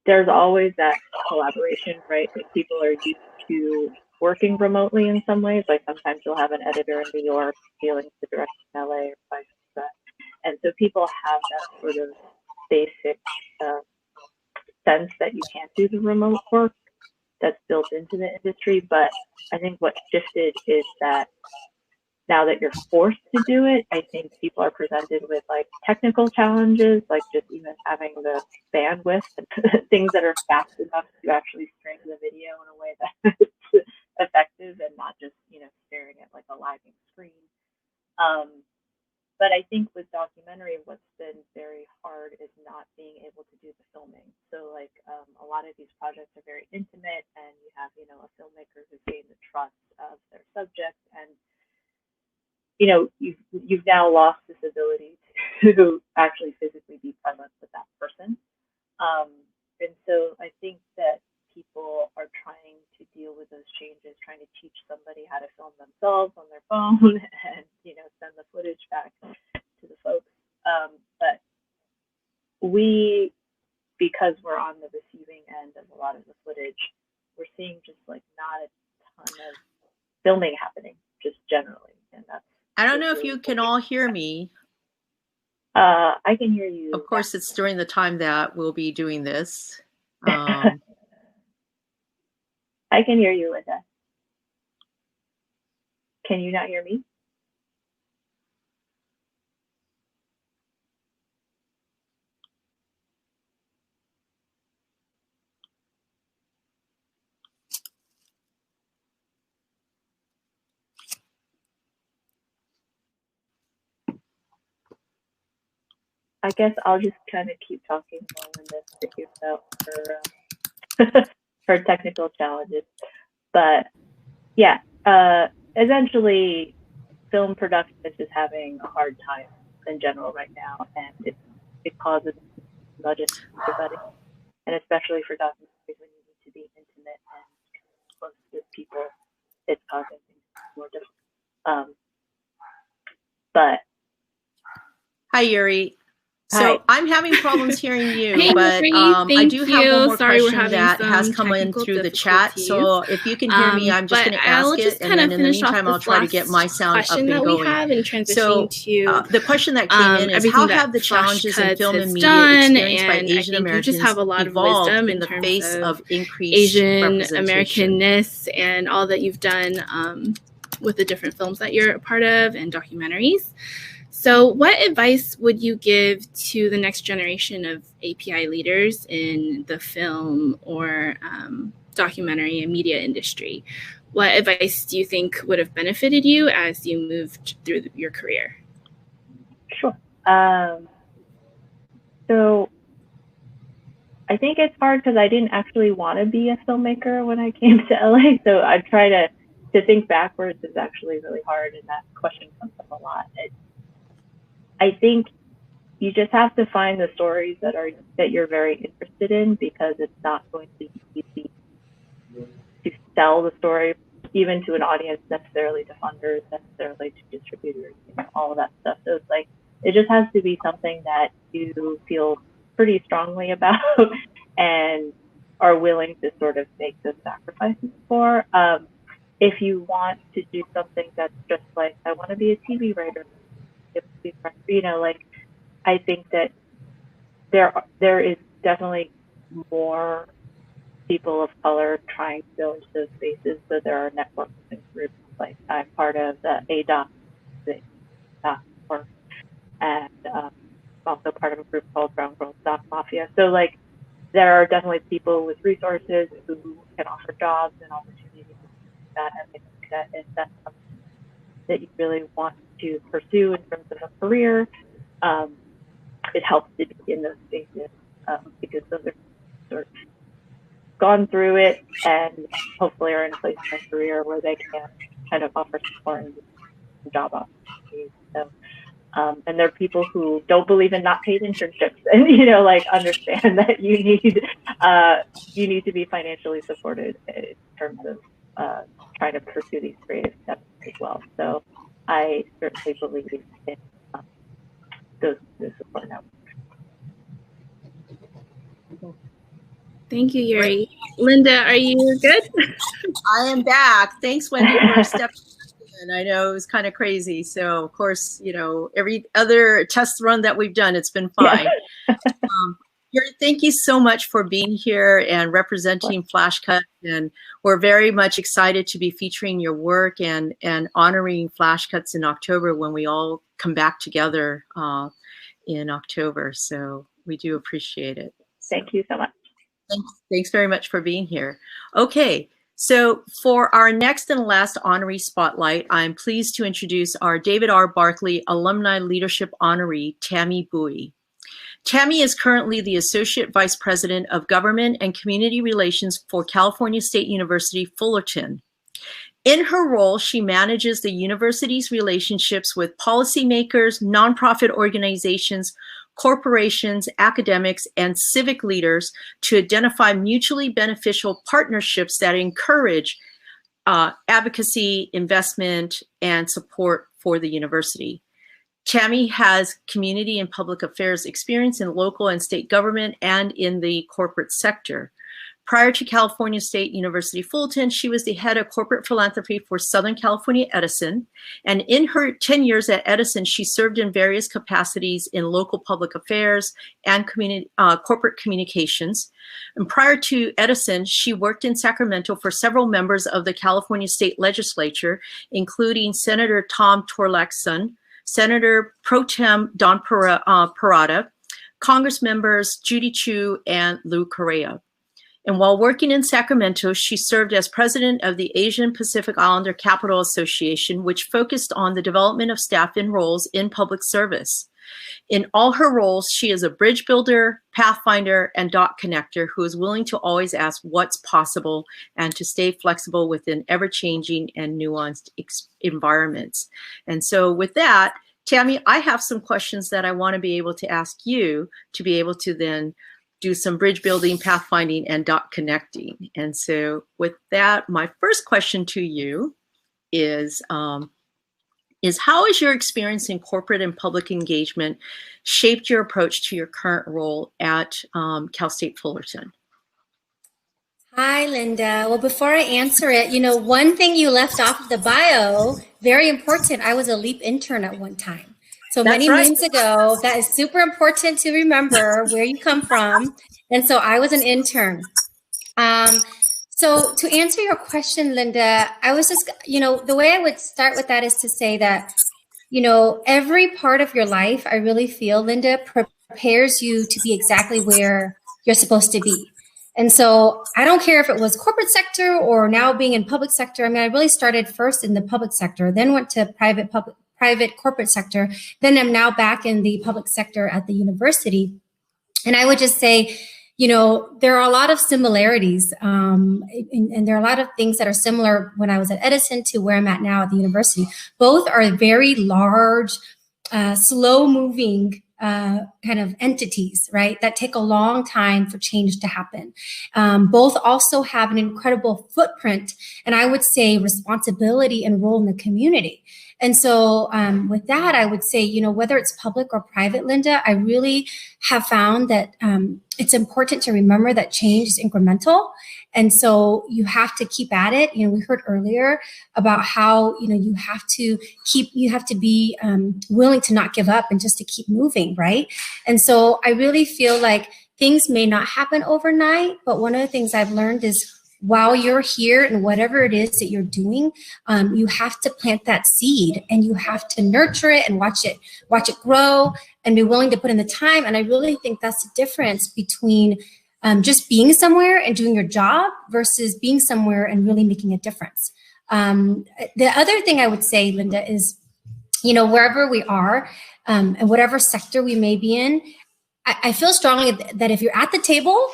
there's always that collaboration, right? That people are used to working remotely in some ways. Like sometimes you'll have an editor in New York dealing with the director in LA or vice versa. And so people have that sort of basic sense that you can't do the remote work that's built into the industry. But I think what shifted is that now that you're forced to do it, I think people are presented with like technical challenges, like just even having the bandwidth and things that are fast enough to actually string the video in a way that's effective and not just, staring at like a lagging screen. But I think with documentary, what's been very hard is not being able to do the filming. So like a lot of these projects are very intimate, and you have, a filmmaker who's gained the trust of their subject, and you've now lost this ability to actually physically be present with that person. And so I think that people are trying to deal with those changes, trying to teach somebody how to film themselves on their phone and, send the footage back to the folks. But we, because we're on the receiving end of a lot of the footage, we're seeing just like not a ton of filming happening just generally. And that's, I don't know if you can all hear me. I can hear you. Of course, it's during the time that we'll be doing this. I can hear you, Linda. Can you not hear me? I guess I'll just kind of keep talking while Linda figures out her her technical challenges. But yeah, essentially, film production is just having a hard time in general right now, and it causes budget for everybody, and especially for documentaries when you need to be intimate and close with people, it's causing things more difficult. But hi, Yuri. So hi. I'm having problems hearing you, Hey, but Yuri, I thank do have you. one more Sorry, we're question having that some has come in technical through the chat. So if you can hear me, I'm just going to ask it, and then in the meantime, I'll try to get my sound up and that we going. have in transitioning So to the question that came in is, how have the challenges in film and media experienced by Asian Americans evolved in the face of increased Asian representation? Americanness and all that you've done with the different films that you're a part of and documentaries? So what advice would you give to the next generation of API leaders in the film or documentary and media industry? What advice do you think would have benefited you as you moved through your career? Sure. So I think it's hard because I didn't actually want to be a filmmaker when I came to LA. So I try to think backwards is actually really hard, and that question comes up a lot. I think you just have to find the stories that you're very interested in, because it's not going to be easy to sell the story, even to an audience, necessarily to funders, necessarily to distributors, all of that stuff. So it's like, it just has to be something that you feel pretty strongly about and are willing to sort of make those sacrifices for. If you want to do something that's just like, I want to be a TV writer, I think that there is definitely more people of color trying to go into those spaces. So there are networks and groups, like I'm part of the ADOC, and also part of a group called Brown Girls Doc Mafia. So like, there are definitely people with resources who can offer jobs and opportunities like that, and I think that if that's something that you really want to pursue in terms of a career, it helps to be in those spaces because those are sort of gone through it and hopefully are in a place in their career where they can kind of offer support and job opportunities. So, and there are people who don't believe in not paid internships, and like understand that you need to be financially supported in terms of trying to pursue these creative steps as well. So, I certainly believe in those support networks. Thank you, Yuri. Linda, are you good? I am back. Thanks, Wendy, for stepping in. I know it was kind of crazy. So, of course, every other test run that we've done, it's been fine. Yeah. Yuri, thank you so much for being here and representing Flashcut. And we're very much excited to be featuring your work and honoring Flashcuts in October when we all come back together in October. So we do appreciate it. Thank you so much. Thanks very much for being here. Okay, so for our next and last honoree spotlight, I'm pleased to introduce our David R. Barkley Alumni Leadership Honoree, Tammy Bowie. Tammy is currently the Associate Vice President of Government and Community Relations for California State University, Fullerton. In her role, she manages the university's relationships with policymakers, nonprofit organizations, corporations, academics, and civic leaders to identify mutually beneficial partnerships that encourage advocacy, investment, and support for the university. Tammy has community and public affairs experience in local and state government and in the corporate sector. Prior to California State University Fullerton, she was the head of corporate philanthropy for Southern California Edison. And in her 10 years at Edison, she served in various capacities in local public affairs and corporate communications. And prior to Edison, she worked in Sacramento for several members of the California State Legislature, including Senator Tom Torlak's son, Senator Pro Tem Don Parada, Congress members Judy Chu and Lou Correa. And while working in Sacramento, she served as president of the Asian Pacific Islander Capital Association, which focused on the development of staff in roles in public service. In all her roles, she is a bridge builder, pathfinder, and dot connector who is willing to always ask what's possible and to stay flexible within ever-changing and nuanced environments. And so with that, Tammy, I have some questions that I want to be able to ask you to be able to then do some bridge building, pathfinding, and dot connecting. And so with that, my first question to you is how has your experience in corporate and public engagement shaped your approach to your current role at Cal State Fullerton? Hi, Linda. Well, before I answer it, one thing you left off of the bio, very important, I was a LEAP intern at one time. So many moons ago, that is super important to remember where you come from. And so I was an intern. So to answer your question, Linda, I was just, the way I would start with that is to say that, every part of your life, I really feel, Linda, prepares you to be exactly where you're supposed to be. And so I don't care if it was corporate sector or now being in public sector. I mean, I really started first in the public sector, then went to private corporate sector. Then I'm now back in the public sector at the university. And I would just say, there are a lot of similarities and there are a lot of things that are similar when I was at Edison to where I'm at now at the university. Both are very large, slow moving kind of entities, right, that take a long time for change to happen. Both also have an incredible footprint and I would say responsibility and role in the community. And so with that, I would say, whether it's public or private, Linda, I really have found that it's important to remember that change is incremental. And so you have to keep at it. We heard earlier about how, you have to be willing to not give up and just to keep moving, right? And so I really feel like things may not happen overnight, but one of the things I've learned is while you're here and whatever it is that you're doing, you have to plant that seed and you have to nurture it and watch it grow and be willing to put in the time. And I really think that's the difference between just being somewhere and doing your job versus being somewhere and really making a difference. The other thing I would say, Linda, is, wherever we are and whatever sector we may be in, I feel strongly that if you're at the table,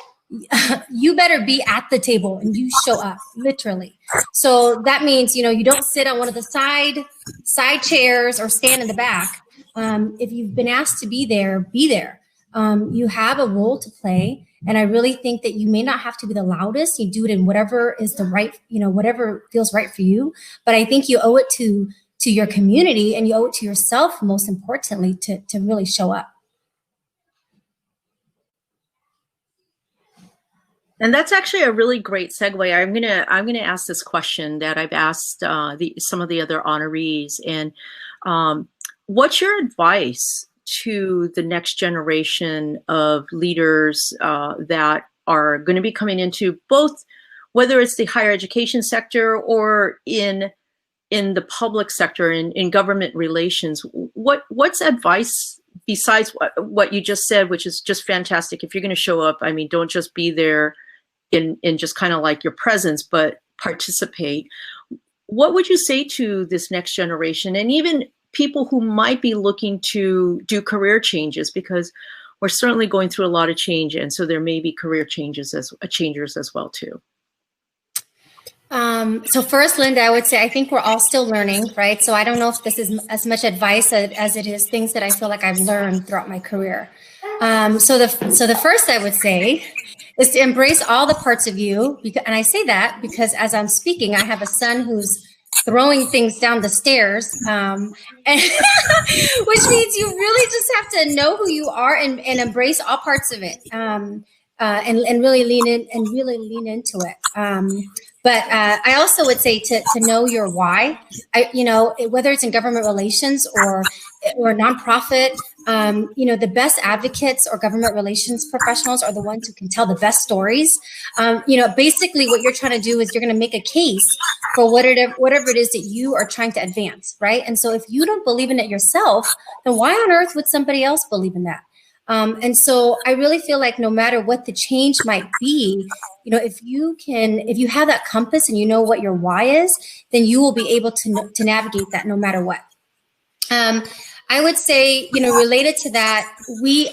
you better be at the table and you show up, literally. So that means, you don't sit on one of the side chairs or stand in the back. If you've been asked to be there, be there. You have a role to play. And I really think that you may not have to be the loudest. You do it in whatever is the right, whatever feels right for you. But I think you owe it to your community, and you owe it to yourself, most importantly, to really show up. And that's actually a really great segue. I'm gonna ask this question that I've asked some of the other honorees. And what's your advice to the next generation of leaders that are going to be coming into both, whether it's the higher education sector or in the public sector, in government relations? What's advice besides what you just said, which is just fantastic? If you're going to show up, I mean, don't just be there in just kind of like your presence, but participate. What would you say to this next generation, and even people who might be looking to do career changes, because we're certainly going through a lot of change, and so there may be career changers as well too? So first, Linda, I would say I think we're all still learning, right? So I don't know if this is as much advice as it is things that I feel like I've learned throughout my career. So the first I would say is to embrace all the parts of you. And I say that because as I'm speaking, I have a son who's throwing things down the stairs, and which means you really just have to know who you are and embrace all parts of it, and really lean into it. But I also would say to know your why. Whether it's in government relations or a nonprofit, the best advocates or government relations professionals are the ones who can tell the best stories. Basically what you're trying to do is you're going to make a case for whatever it is that you are trying to advance, right? And so if you don't believe in it yourself, then why on earth would somebody else believe in that? And so I really feel like no matter what the change might be, if you have that compass and you know what your why is, then you will be able to navigate that no matter what. I would say, related to that, we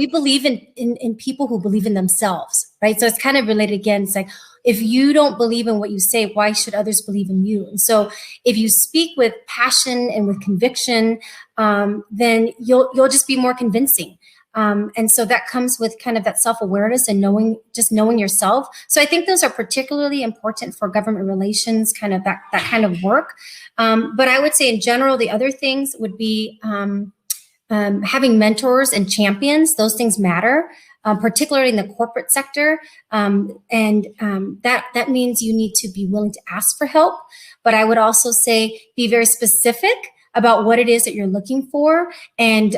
believe in people who believe in themselves, right? So it's kind of related again. It's like, if you don't believe in what you say, why should others believe in you? And so if you speak with passion and with conviction, then you'll just be more convincing. And so that comes with kind of that self-awareness and knowing yourself. So I think those are particularly important for government relations, kind of that kind of work. But I would say in general, the other things would be having mentors and champions. Those things matter, particularly in the corporate sector. That means you need to be willing to ask for help. But I would also say be very specific about what it is that you're looking for. And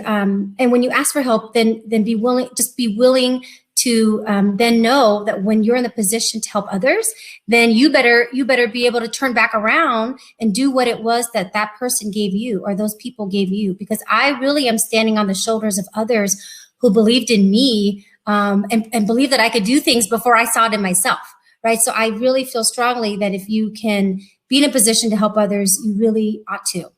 when you ask for help, then be willing to then know that when you're in the position to help others, then you better be able to turn back around and do what it was that person gave you or those people gave you. Because I really am standing on the shoulders of others who believed in me and believed that I could do things before I saw it in myself, right? So I really feel strongly that if you can be in a position to help others, you really ought to.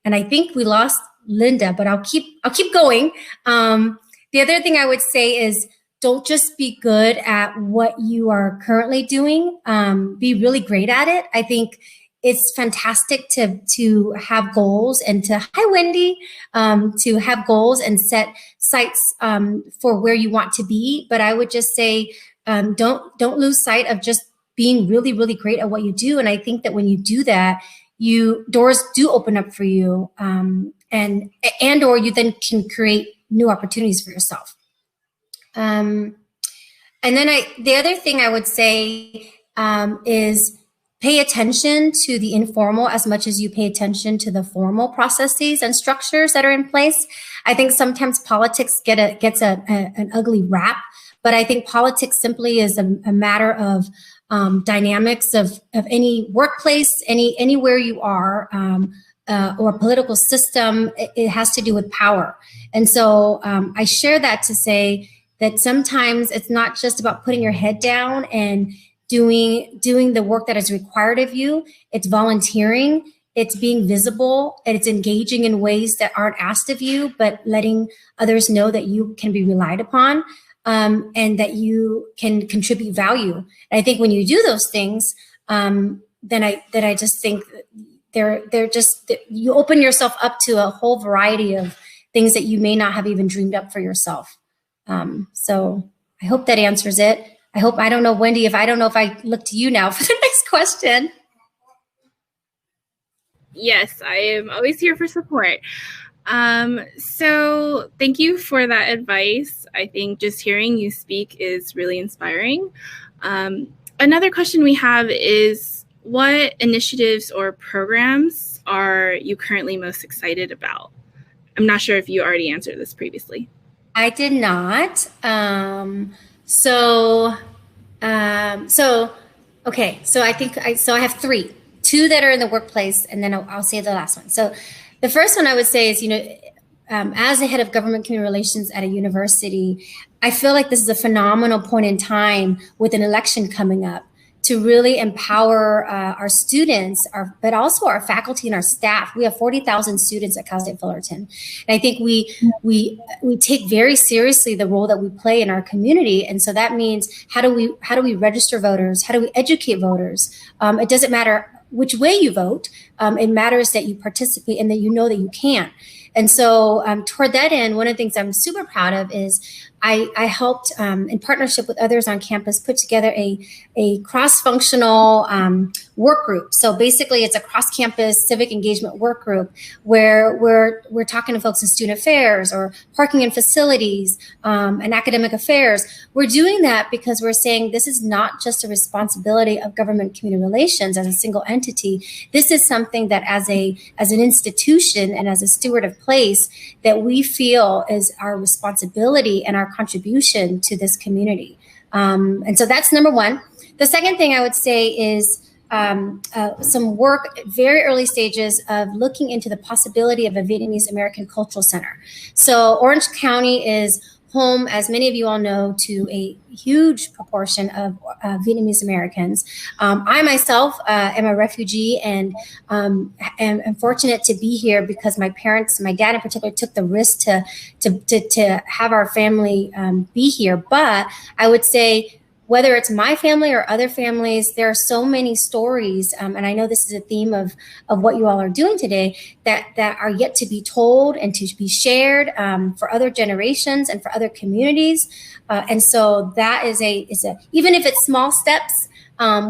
And I think we lost Linda, but I'll keep going. The other thing I would say is don't just be good at what you are currently doing. Be really great at it. I think it's fantastic to have goals and hi Wendy, to have goals and set sights for where you want to be. But I would just say don't lose sight of just being really, really great at what you do. And I think that when you do that, doors do open up for you, and or you then can create new opportunities for yourself. And then the other thing I would say is pay attention to the informal as much as you pay attention to the formal processes and structures that are in place. I think sometimes politics gets an ugly rap, but I think politics simply is a matter of dynamics of any workplace, anywhere you are, or political system. It has to do with power. And so I share that to say, that sometimes it's not just about putting your head down and doing the work that is required of you. It's volunteering, it's being visible, and it's engaging in ways that aren't asked of you, but letting others know that you can be relied upon, and that you can contribute value. And I think when you do those things, then I just think they're just, you open yourself up to a whole variety of things that you may not have even dreamed up for yourself. So I hope that answers it. I don't know, Wendy, if I look to you now for the next question. Yes, I am always here for support. So thank you for that advice. I think just hearing you speak is really inspiring. Another question we have is, what initiatives or programs are you currently most excited about? I'm not sure if you already answered this previously. I did not. Okay. So I think I have two that are in the workplace, and then I'll say the last one. So the first one I would say is, as the head of government community relations at a university, I feel like this is a phenomenal point in time with an election coming up to really empower our students, but also our faculty and our staff. We have 40,000 students at Cal State Fullerton. And I think we take very seriously the role that we play in our community. And so that means, how do we register voters? How do we educate voters? It doesn't matter which way you vote. It matters that you participate and that you know that you can. And so toward that end, one of the things I'm super proud of is I helped, in partnership with others on campus, put together a cross-functional work group. So basically, it's a cross-campus civic engagement work group where we're talking to folks in student affairs or parking and facilities and academic affairs. We're doing that because we're saying this is not just a responsibility of government community relations as a single entity. This is something that as an institution and as a steward of place that we feel is our responsibility and our contribution to this community. And so that's number one. The second thing I would say is some work, very early stages of looking into the possibility of a Vietnamese American Cultural Center. So Orange County is home, as many of you all know, to a huge proportion of Vietnamese Americans. I myself am a refugee and am fortunate to be here because my parents, my dad in particular, took the risk to have our family be here. But I would say, whether it's my family or other families, there are so many stories, and I know this is a theme of what you all are doing today, that are yet to be told and to be shared for other generations and for other communities. And so that is even if it's small steps,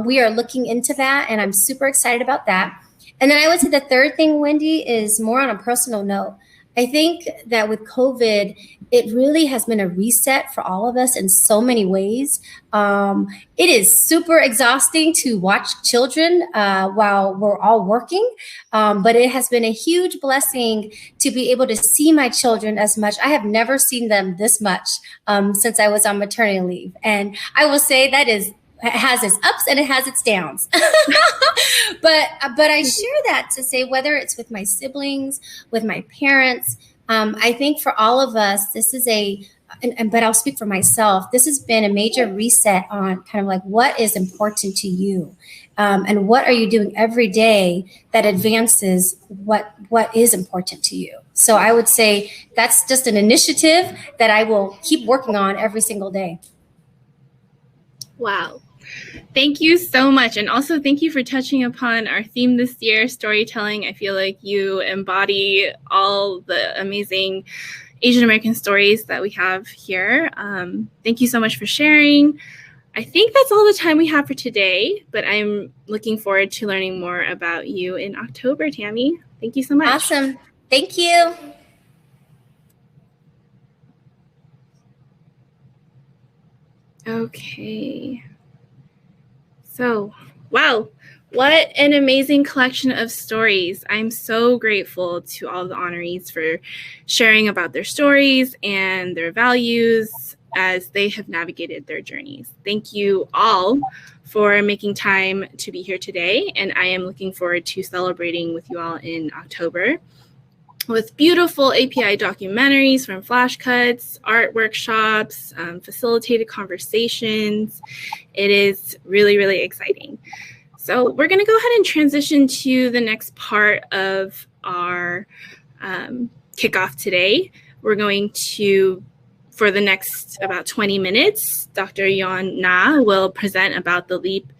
we are looking into that, and I'm super excited about that. And then I would say the third thing, Wendy, is more on a personal note. I think that with COVID, it really has been a reset for all of us in so many ways. It is super exhausting to watch children while we're all working, but it has been a huge blessing to be able to see my children as much. I have never seen them this much since I was on maternity leave. And I will say that it has its ups and it has its downs. But I share that to say, whether it's with my siblings, with my parents, I think for all of us, this is but I'll speak for myself, this has been a major reset on kind of like what is important to you, and what are you doing every day that advances what is important to you. So I would say that's just an initiative that I will keep working on every single day. Wow. Thank you so much. And also thank you for touching upon our theme this year, storytelling. I feel like you embody all the amazing Asian American stories that we have here. Thank you so much for sharing. I think that's all the time we have for today, but I'm looking forward to learning more about you in October, Tammy. Thank you so much. Awesome. Thank you. Okay. So, wow, what an amazing collection of stories. I'm so grateful to all the honorees for sharing about their stories and their values as they have navigated their journeys. Thank you all for making time to be here today, and I am looking forward to celebrating with you all in October. with beautiful API documentaries from flash cuts, art workshops, facilitated conversations. It is really, really exciting. So we're going to go ahead and transition to the next part of our kickoff today. We're going to, for the next about 20 minutes, Dr. Yon Na will present about the LEAP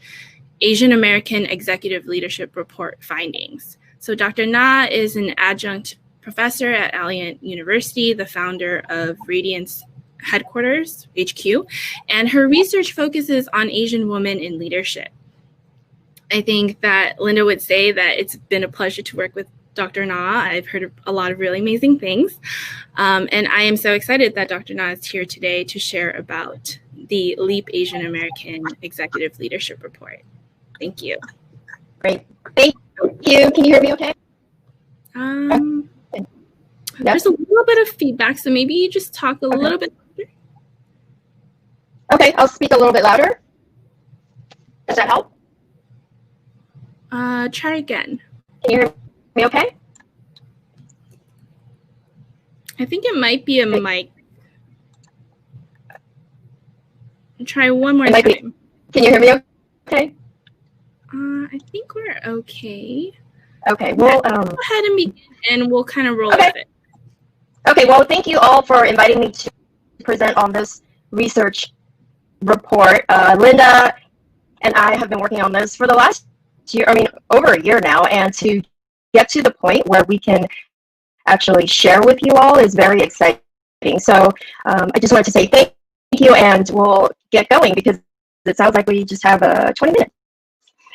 Asian American Executive Leadership Report findings. So Dr. Na is an adjunct professor at Alliant University, the founder of Radiance Headquarters, HQ, and her research focuses on Asian women in leadership. I think that Linda would say that it's been a pleasure to work with Dr. Na. I've heard a lot of really amazing things. And I am so excited that Dr. Na is here today to share about the LEAP Asian American Executive Leadership Report. Thank you. Great. Thank you. Can you hear me okay? There's a little bit of feedback, so maybe you just talk a little bit louder. Okay, I'll speak a little bit louder. Does that help? Try again. Can you hear me okay? I think it might be a mic. Try one more time. Can you hear me okay? I think we're okay. Okay, well, go ahead and begin, and we'll kind of roll with it. Okay, well, thank you all for inviting me to present on this research report. Linda and I have been working on this for the last year, over a year now, and to get to the point where we can actually share with you all is very exciting. So I just wanted to say thank you, and we'll get going because it sounds like we just have 20 minutes.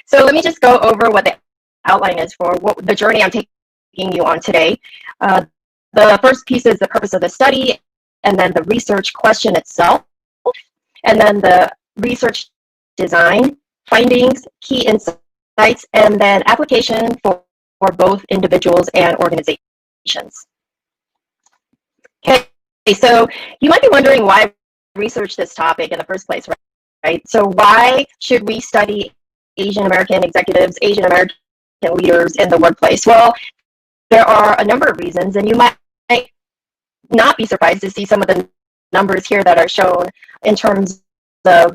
So let me just go over what the outline is for the journey I'm taking you on today. The first piece is the purpose of the study, and then the research question itself, and then the research design, findings, key insights, and then application for both individuals and organizations. Okay, so you might be wondering why I researched this topic in the first place, right? So why should we study Asian American executives, Asian American leaders in the workplace? Well, there are a number of reasons, and you might not be surprised to see some of the numbers here that are shown in terms of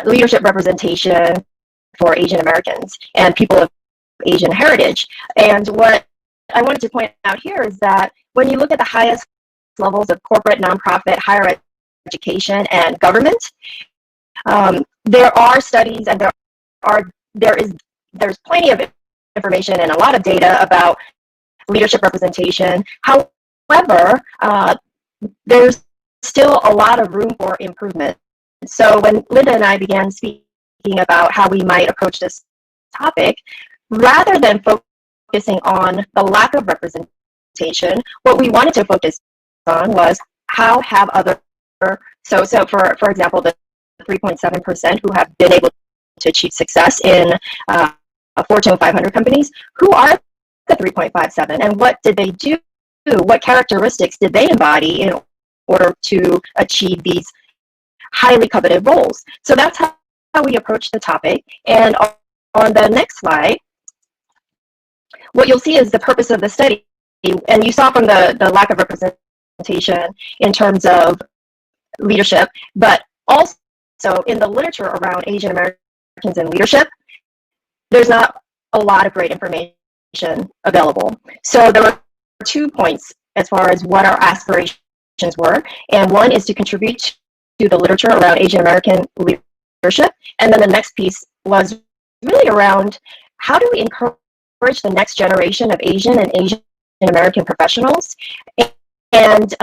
leadership representation for Asian Americans and people of Asian heritage. And what I wanted to point out here is that when you look at the highest levels of corporate, nonprofit, higher education, and government, there are studies and there's plenty of information and a lot of data about leadership representation. However, there's still a lot of room for improvement. So when Linda and I began speaking about how we might approach this topic, rather than focusing on the lack of representation, what we wanted to focus on was how have other, so for example, the 3.7% who have been able to achieve success in Fortune 500 companies, who are the 3.57 and what did they do? What characteristics did they embody in order to achieve these highly coveted roles? So that's how we approach the topic. And on the next slide, what you'll see is the purpose of the study. And you saw from the lack of representation in terms of leadership, but also in the literature around Asian Americans in leadership, there's not a lot of great information available. So there were 2 points as far as what our aspirations were. And one is to contribute to the literature around Asian American leadership. And then the next piece was really around how do we encourage the next generation of Asian and Asian American professionals and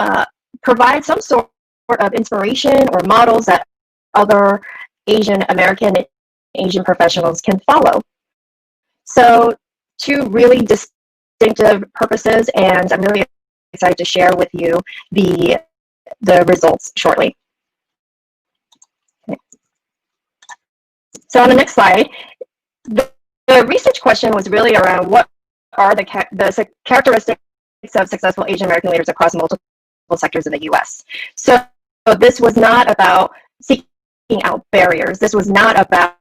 provide some sort of inspiration or models that other Asian American and Asian professionals can follow. So 2 really distinctive purposes, and I'm really excited to share with you the results shortly. Okay. So on the next slide, the research question was really around what are the characteristics of successful Asian American leaders across multiple sectors in the U.S. So this was not about seeking out barriers. This was not about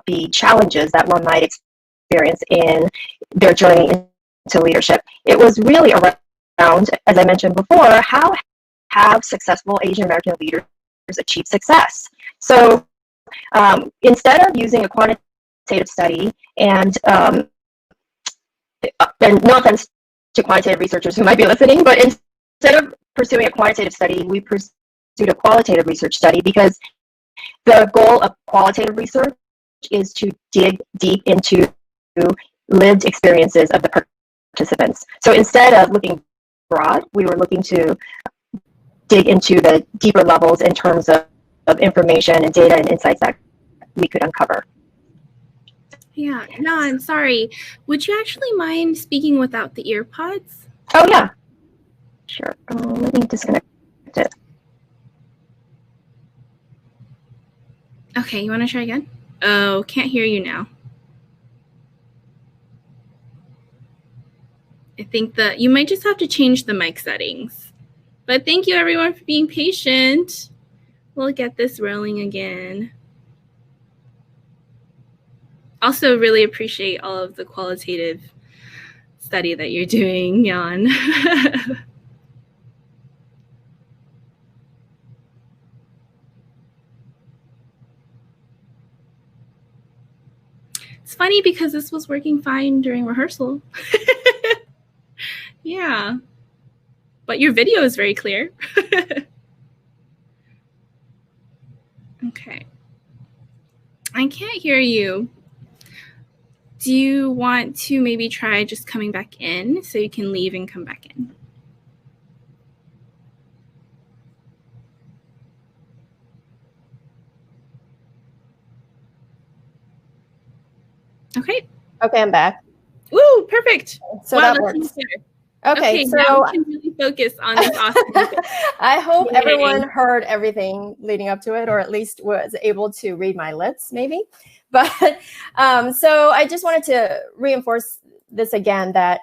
the challenges that one might experience in their journey into leadership. It was really around as I mentioned before, how have successful Asian American leaders achieved success? So instead of using a quantitative study, and no offense to quantitative researchers who might be listening, but instead of pursuing a quantitative study, we pursued a qualitative research study, because the goal of qualitative research is to dig deep into lived experiences of the participants. So instead of looking broad, we were looking to dig into the deeper levels in terms of information and data and insights that we could uncover. Yeah, no, I'm sorry. Would you actually mind speaking without the ear pods? Oh, yeah. Sure. Let me disconnect it. Okay, you want to try again? Oh, can't hear you now. I think that you might just have to change the mic settings. But thank you, everyone, for being patient. We'll get this rolling again. Also, really appreciate all of the qualitative study that you're doing, Yon. It's funny because this was working fine during rehearsal. Yeah. But your video is very clear. Okay. I can't hear you. Do you want to maybe try just coming back in so you can leave and come back in? Okay. Okay, I'm back. Woo, perfect. So wow, that works. Okay, Okay, now so we can really focus on this awesome. I hope Yay. everyone heard everything leading up to it, or at least was able to read my lips, maybe. But so I just wanted to reinforce this again, that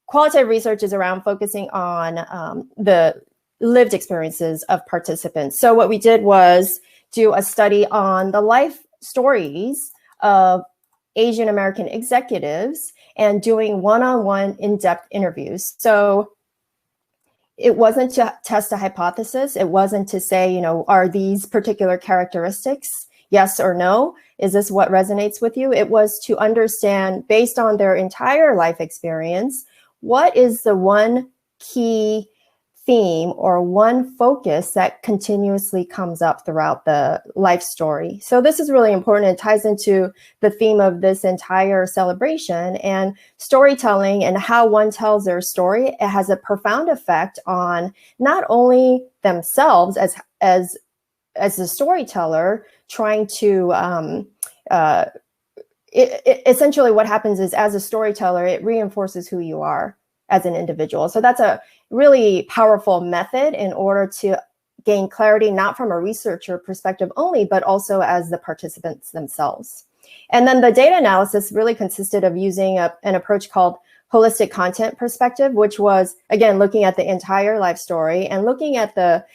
qualitative research is around focusing on the lived experiences of participants. So what we did was do a study on the life stories of Asian American executives and doing one-on-one in-depth interviews. So it wasn't to test a hypothesis. It wasn't to say, are these particular characteristics, yes or no? Is this what resonates with you? It was to understand, based on their entire life experience, what is the one key theme or one focus that continuously comes up throughout the life story. So this is really important. It ties into the theme of this entire celebration, and storytelling and how one tells their story. It has a profound effect on not only themselves as a storyteller trying to essentially what happens is, as a storyteller, it reinforces who you are as an individual. So that's a really powerful method in order to gain clarity, not from a researcher perspective only, but also as the participants themselves. And then the data analysis really consisted of using an approach called holistic content perspective, which was, again, looking at the entire life story and looking at the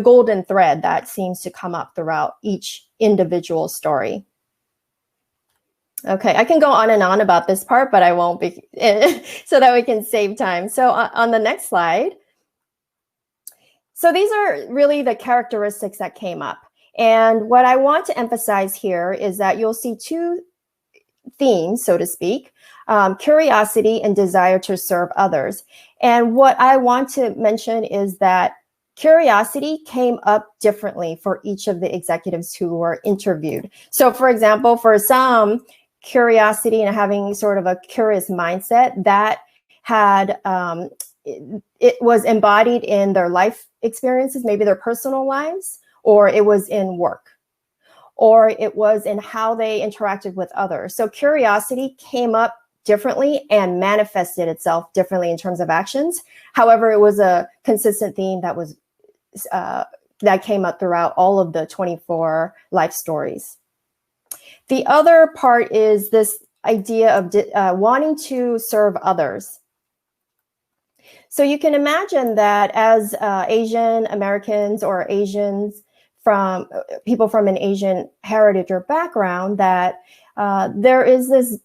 golden thread that seems to come up throughout each individual story. Okay, I can go on and on about this part, but I won't be, so that we can save time. So on the next slide. So these are really the characteristics that came up. And what I want to emphasize here is that you'll see two themes, so to speak, curiosity and desire to serve others. And what I want to mention is that curiosity came up differently for each of the executives who were interviewed. So for example, for some, curiosity and having sort of a curious mindset that had it was embodied in their life experiences, maybe their personal lives, or it was in work, or it was in how they interacted with others. So curiosity came up differently and manifested itself differently in terms of actions. However, it was a consistent theme that was that came up throughout all of the 24 life stories. The other part is this idea of wanting to serve others. So you can imagine that as Asian Americans or Asians from people from an Asian heritage or background, that there is this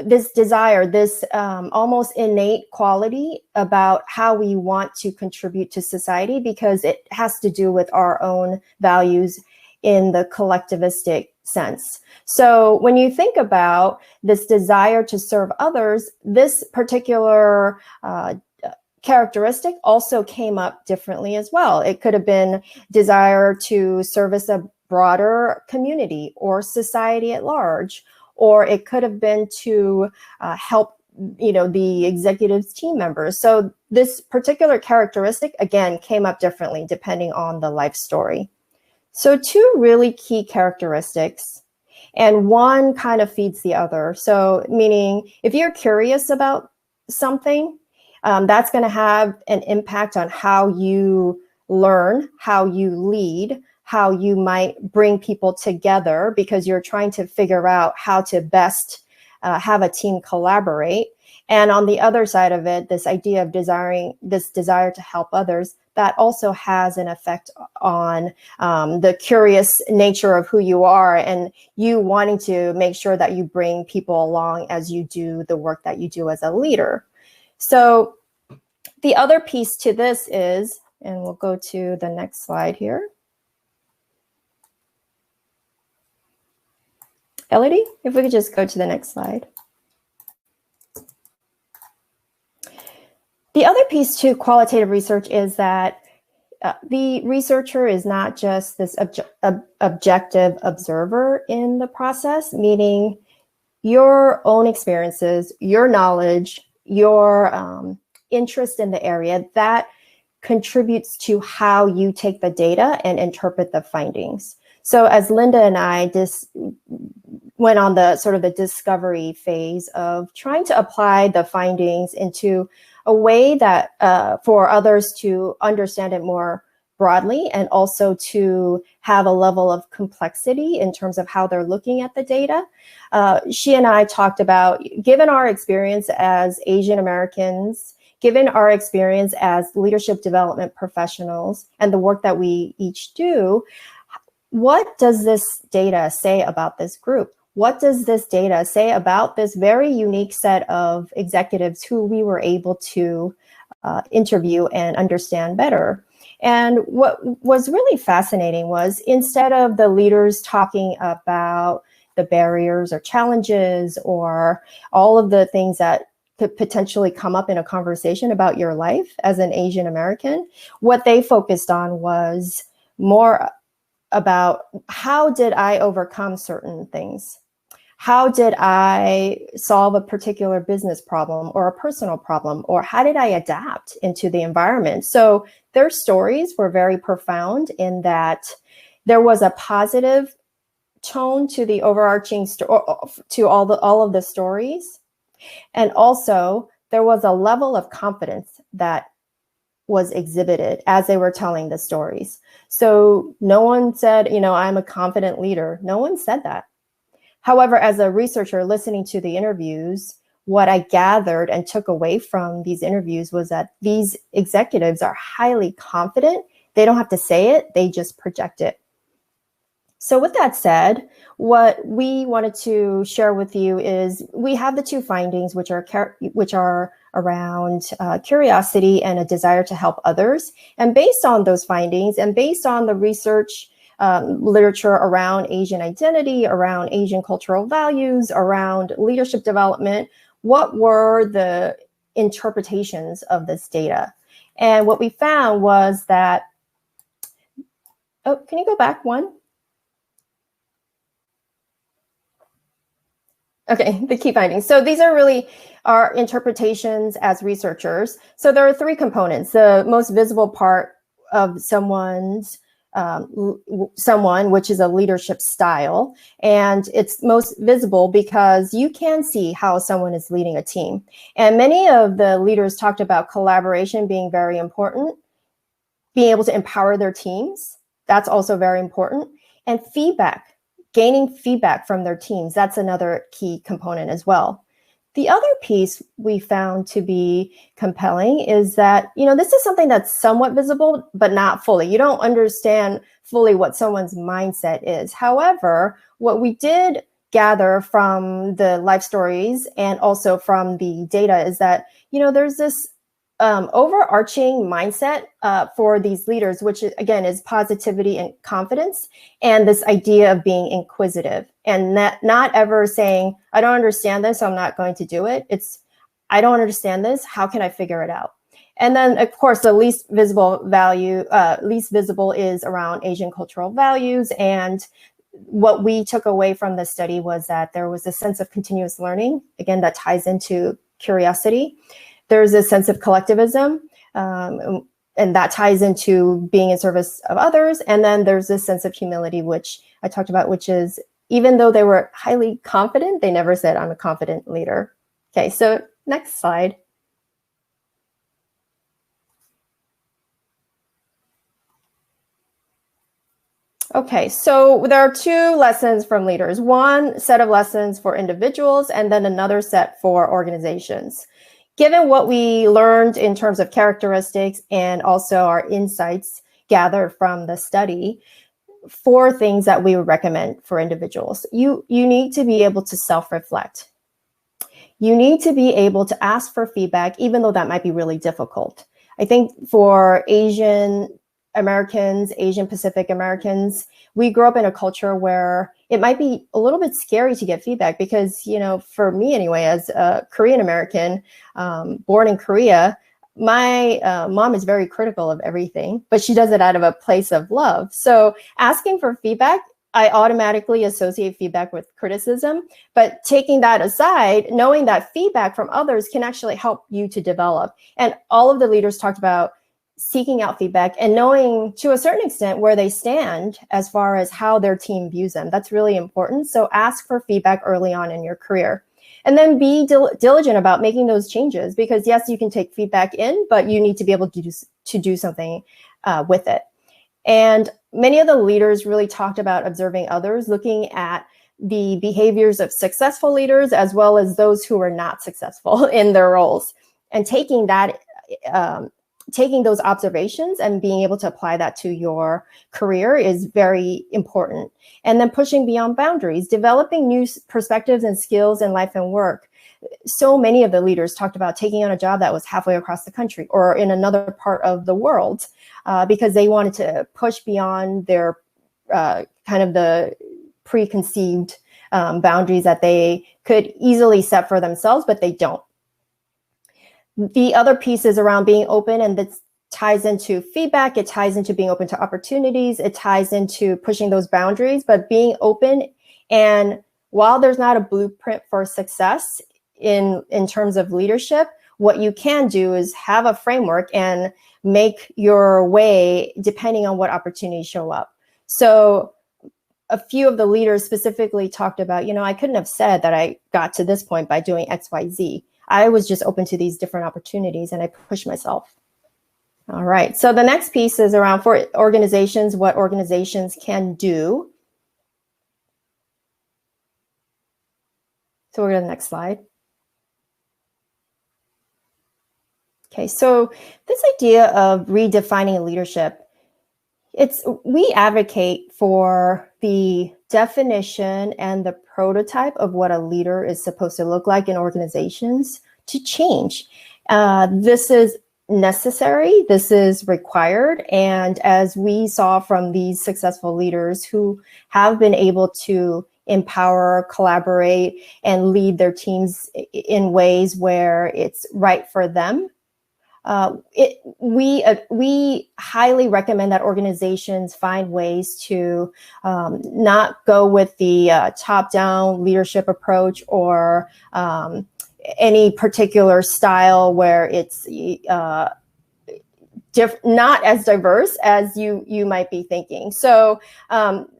this desire, this almost innate quality about how we want to contribute to society, because it has to do with our own values in the collectivistic sense. So when you think about this desire to serve others, this particular characteristic also came up differently as well. It could have been desire to service a broader community or society at large, or it could have been to help, the executive's team members. So this particular characteristic, again, came up differently depending on the life story. So two really key characteristics, and one kind of feeds the other. So meaning if you're curious about something, that's going to have an impact on how you learn, how you lead, how you might bring people together, because you're trying to figure out how to best have a team collaborate. And on the other side of it, this idea of desire to help others, that also has an effect on the curious nature of who you are, and you wanting to make sure that you bring people along as you do the work that you do as a leader. So the other piece to this is, and we'll go to the next slide here. Elodie, if we could just go to the next slide. The other piece to qualitative research is that the researcher is not just this objective observer in the process, meaning your own experiences, your knowledge, your interest in the area, that contributes to how you take the data and interpret the findings. So as Linda and I went on the sort of the discovery phase of trying to apply the findings into a way that for others to understand it more broadly, and also to have a level of complexity in terms of how they're looking at the data. She and I talked about, given our experience as Asian Americans, given our experience as leadership development professionals and the work that we each do, what does this data say about this group? What does this data say about this very unique set of executives who we were able to interview and understand better? And what was really fascinating was, instead of the leaders talking about the barriers or challenges or all of the things that could potentially come up in a conversation about your life as an Asian American, what they focused on was more about, how did I overcome certain things? How did I solve a particular business problem or a personal problem? Or how did I adapt into the environment? So their stories were very profound in that there was a positive tone to the overarching to all of the stories. And also there was a level of confidence that was exhibited as they were telling the stories. So no one said, I'm a confident leader. No one said that. However, as a researcher listening to the interviews, what I gathered and took away from these interviews was that these executives are highly confident. They don't have to say it, they just project it. So with that said, what we wanted to share with you is, we have the two findings, which are around curiosity and a desire to help others. And based on those findings, and based on the research literature around Asian identity, around Asian cultural values, around leadership development, what were the interpretations of this data? And what we found was that, oh, can you go back one? Okay, the key findings. So these are really our interpretations as researchers. So there are three components. The most visible part of someone, which is a leadership style. And it's most visible because you can see how someone is leading a team. And many of the leaders talked about collaboration being very important, being able to empower their teams. That's also very important. And feedback. Gaining feedback from their teams, that's another key component as well. The other piece we found to be compelling is that, this is something that's somewhat visible, but not fully. You don't understand fully what someone's mindset is. However, what we did gather from the life stories and also from the data is that, there's this overarching mindset for these leaders, which again is positivity and confidence, and this idea of being inquisitive and not ever saying, I don't understand this, so I'm not going to do it. It's, I don't understand this, how can I figure it out? And then, of course, the least visible is around Asian cultural values. And what we took away from this study was that there was a sense of continuous learning, again, that ties into curiosity. There's a sense of collectivism, and that ties into being in service of others. And then there's this sense of humility, which I talked about, which is even though they were highly confident, they never said, I'm a confident leader. Okay, so next slide. Okay, so there are two lessons from leaders. One set of lessons for individuals and then another set for organizations. Given what we learned in terms of characteristics and also our insights gathered from the study, 4 things that we would recommend for individuals. You need to be able to self-reflect. You need to be able to ask for feedback, even though that might be really difficult. I think for Asian Americans, Asian Pacific Americans, we grew up in a culture where it might be a little bit scary to get feedback because, for me anyway, as a Korean American born in Korea, my mom is very critical of everything, but she does it out of a place of love. So asking for feedback, I automatically associate feedback with criticism, but taking that aside, knowing that feedback from others can actually help you to develop. And all of the leaders talked about seeking out feedback and knowing to a certain extent where they stand as far as how their team views them. That's really important. So ask for feedback early on in your career. And then be diligent about making those changes because yes, you can take feedback in, but you need to be able to do something with it. And many of the leaders really talked about observing others, looking at the behaviors of successful leaders as well as those who were not successful in their roles, and taking those observations and being able to apply that to your career is very important. And then pushing beyond boundaries, developing new perspectives and skills in life and work. So many of the leaders talked about taking on a job that was halfway across the country or in another part of the world because they wanted to push beyond their kind of the preconceived boundaries that they could easily set for themselves, but they don't. The other piece is around being open, and this ties into feedback. It ties into being open to opportunities. It ties into pushing those boundaries, but being open. And while there's not a blueprint for success in terms of leadership, what you can do is have a framework and make your way depending on what opportunities show up. So a few of the leaders specifically talked about, I couldn't have said that I got to this point by doing X, Y, Z. I was just open to these different opportunities and I pushed myself. All right, so the next piece is around for organizations, what organizations can do. So we'll go to the next slide. Okay, so this idea of redefining leadership, we advocate for the definition and the prototype of what a leader is supposed to look like in organizations to change. This is necessary, this is required, and as we saw from these successful leaders who have been able to empower, collaborate, and lead their teams in ways where it's right for them, we highly recommend that organizations find ways to not go with the top-down leadership approach or any particular style where it's not as diverse as you might be thinking. So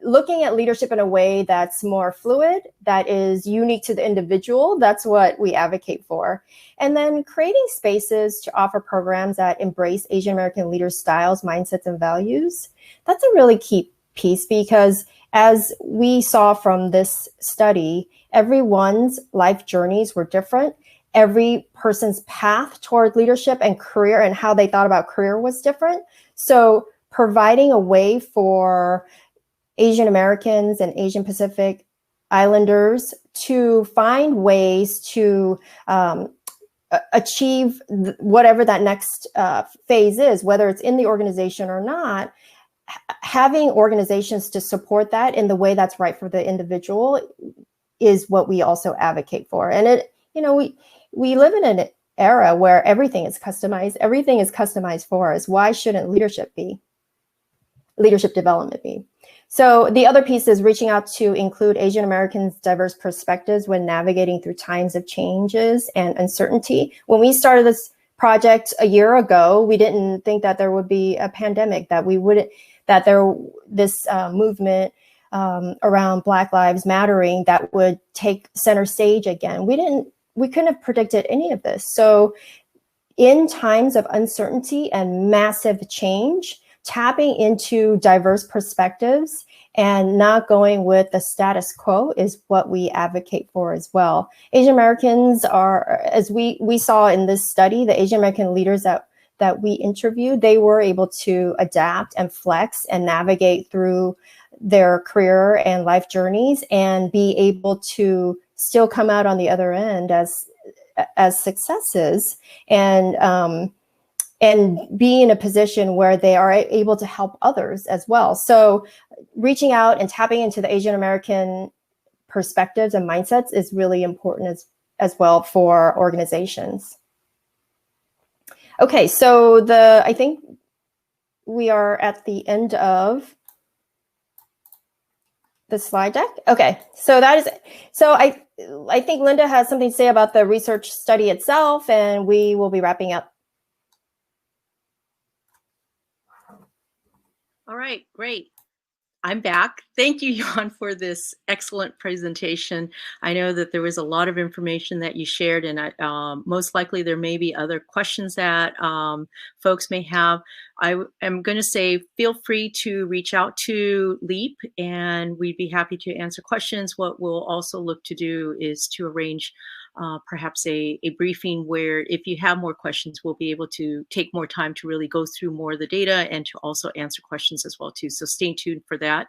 looking at leadership in a way that's more fluid, that is unique to the individual, that's what we advocate for. And then creating spaces to offer programs that embrace Asian American leaders' styles, mindsets, and values. That's a really key piece because as we saw from this study, everyone's life journeys were different. Every person's path toward leadership and career and how they thought about career was different. So providing a way for Asian Americans and Asian Pacific Islanders to find ways to achieve whatever that next phase is, whether it's in the organization or not. Having organizations to support that in the way that's right for the individual is what we also advocate for. And we live in an era where everything is customized. Everything is customized for us. Why shouldn't leadership development be? So the other piece is reaching out to include Asian Americans' diverse perspectives when navigating through times of changes and uncertainty. When we started this project a year ago, we didn't think that there would be a pandemic, this movement around Black Lives Mattering that would take center stage again. We couldn't have predicted any of this. So in times of uncertainty and massive change, tapping into diverse perspectives and not going with the status quo is what we advocate for as well. Asian Americans are, as we saw in this study, the Asian American leaders that we interviewed, they were able to adapt and flex and navigate through their career and life journeys and be able to still come out on the other end as successes and be in a position where they are able to help others as well. So reaching out and tapping into the Asian American perspectives and mindsets is really important as well for organizations. Okay, so I think we are at the end of the slide deck. Okay, so I think Linda has something to say about the research study itself, and we will be wrapping up. All right, great. I'm back. Thank you, Yon, for this excellent presentation. I know that there was a lot of information that you shared, and most likely there may be other questions that folks may have. I am going to say feel free to reach out to LEAP, and we'd be happy to answer questions. What we'll also look to do is to arrange perhaps a briefing where if you have more questions, we'll be able to take more time to really go through more of the data and to also answer questions as well too. So stay tuned for that.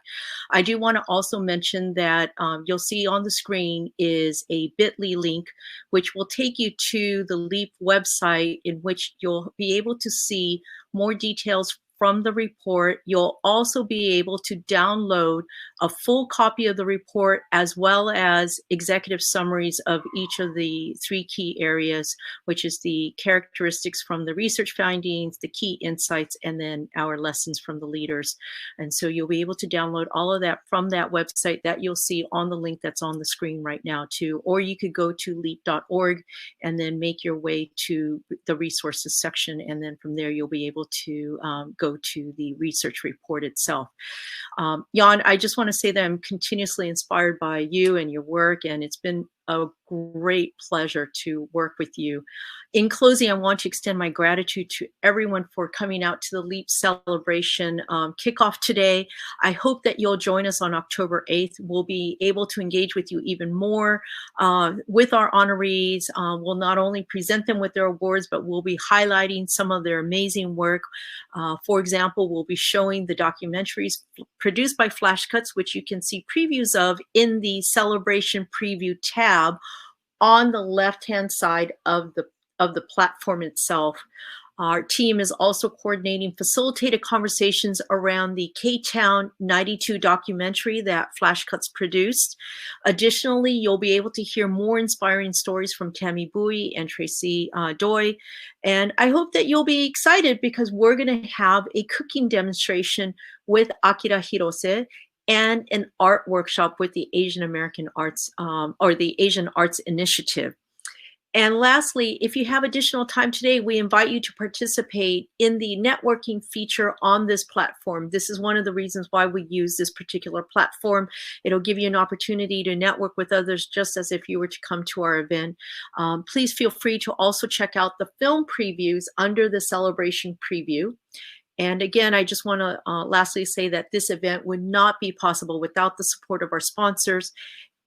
I do want to also mention that you'll see on the screen is a bit.ly link, which will take you to the LEAP website, in which you'll be able to see more details from the report. You'll also be able to download a full copy of the report, as well as executive summaries of each of the 3 key areas, which is the characteristics from the research findings, the key insights, and then our lessons from the leaders. And so you'll be able to download all of that from that website that you'll see on the link that's on the screen right now too. Or you could go to leap.org and then make your way to the resources section. And then from there, you'll be able to go to the research report itself. Yon, I just want to say that I'm continuously inspired by you and your work, and it's been a great pleasure to work with you. In closing, I want to extend my gratitude to everyone for coming out to the LEAP Celebration Kickoff today. I hope that you'll join us on October 8th. We'll be able to engage with you even more with our honorees. We'll not only present them with their awards, but we'll be highlighting some of their amazing work. For example, we'll be showing the documentaries produced by Flashcuts, which you can see previews of in the Celebration Preview tab on the left-hand side of the platform itself. Our team is also coordinating facilitated conversations around the K-Town 92 documentary that Flashcuts produced. Additionally, you'll be able to hear more inspiring stories from Tammy Bowie and Tracy Doi. And I hope that you'll be excited, because we're going to have a cooking demonstration with Akira Hirose and an art workshop with the Asian American Arts or the Asian Arts Initiative. And lastly, if you have additional time today, we invite you to participate in the networking feature on this platform. This is one of the reasons why we use this particular platform. It'll give you an opportunity to network with others, just as if you were to come to our event. Please feel free to also check out the film previews under the Celebration Preview. And again, I just want to lastly say that this event would not be possible without the support of our sponsors.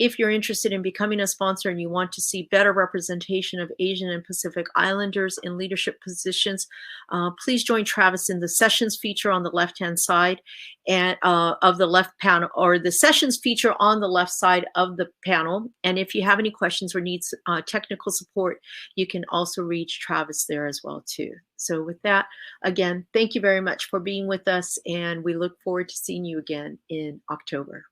if you're interested in becoming a sponsor and you want to see better representation of Asian and Pacific Islanders in leadership positions, please join Travis in the sessions feature on the left-hand side and of the left panel, or the sessions feature on the left side of the panel. And if you have any questions or needs technical support, you can also reach Travis there as well too. So with that, again, thank you very much for being with us, and we look forward to seeing you again in October.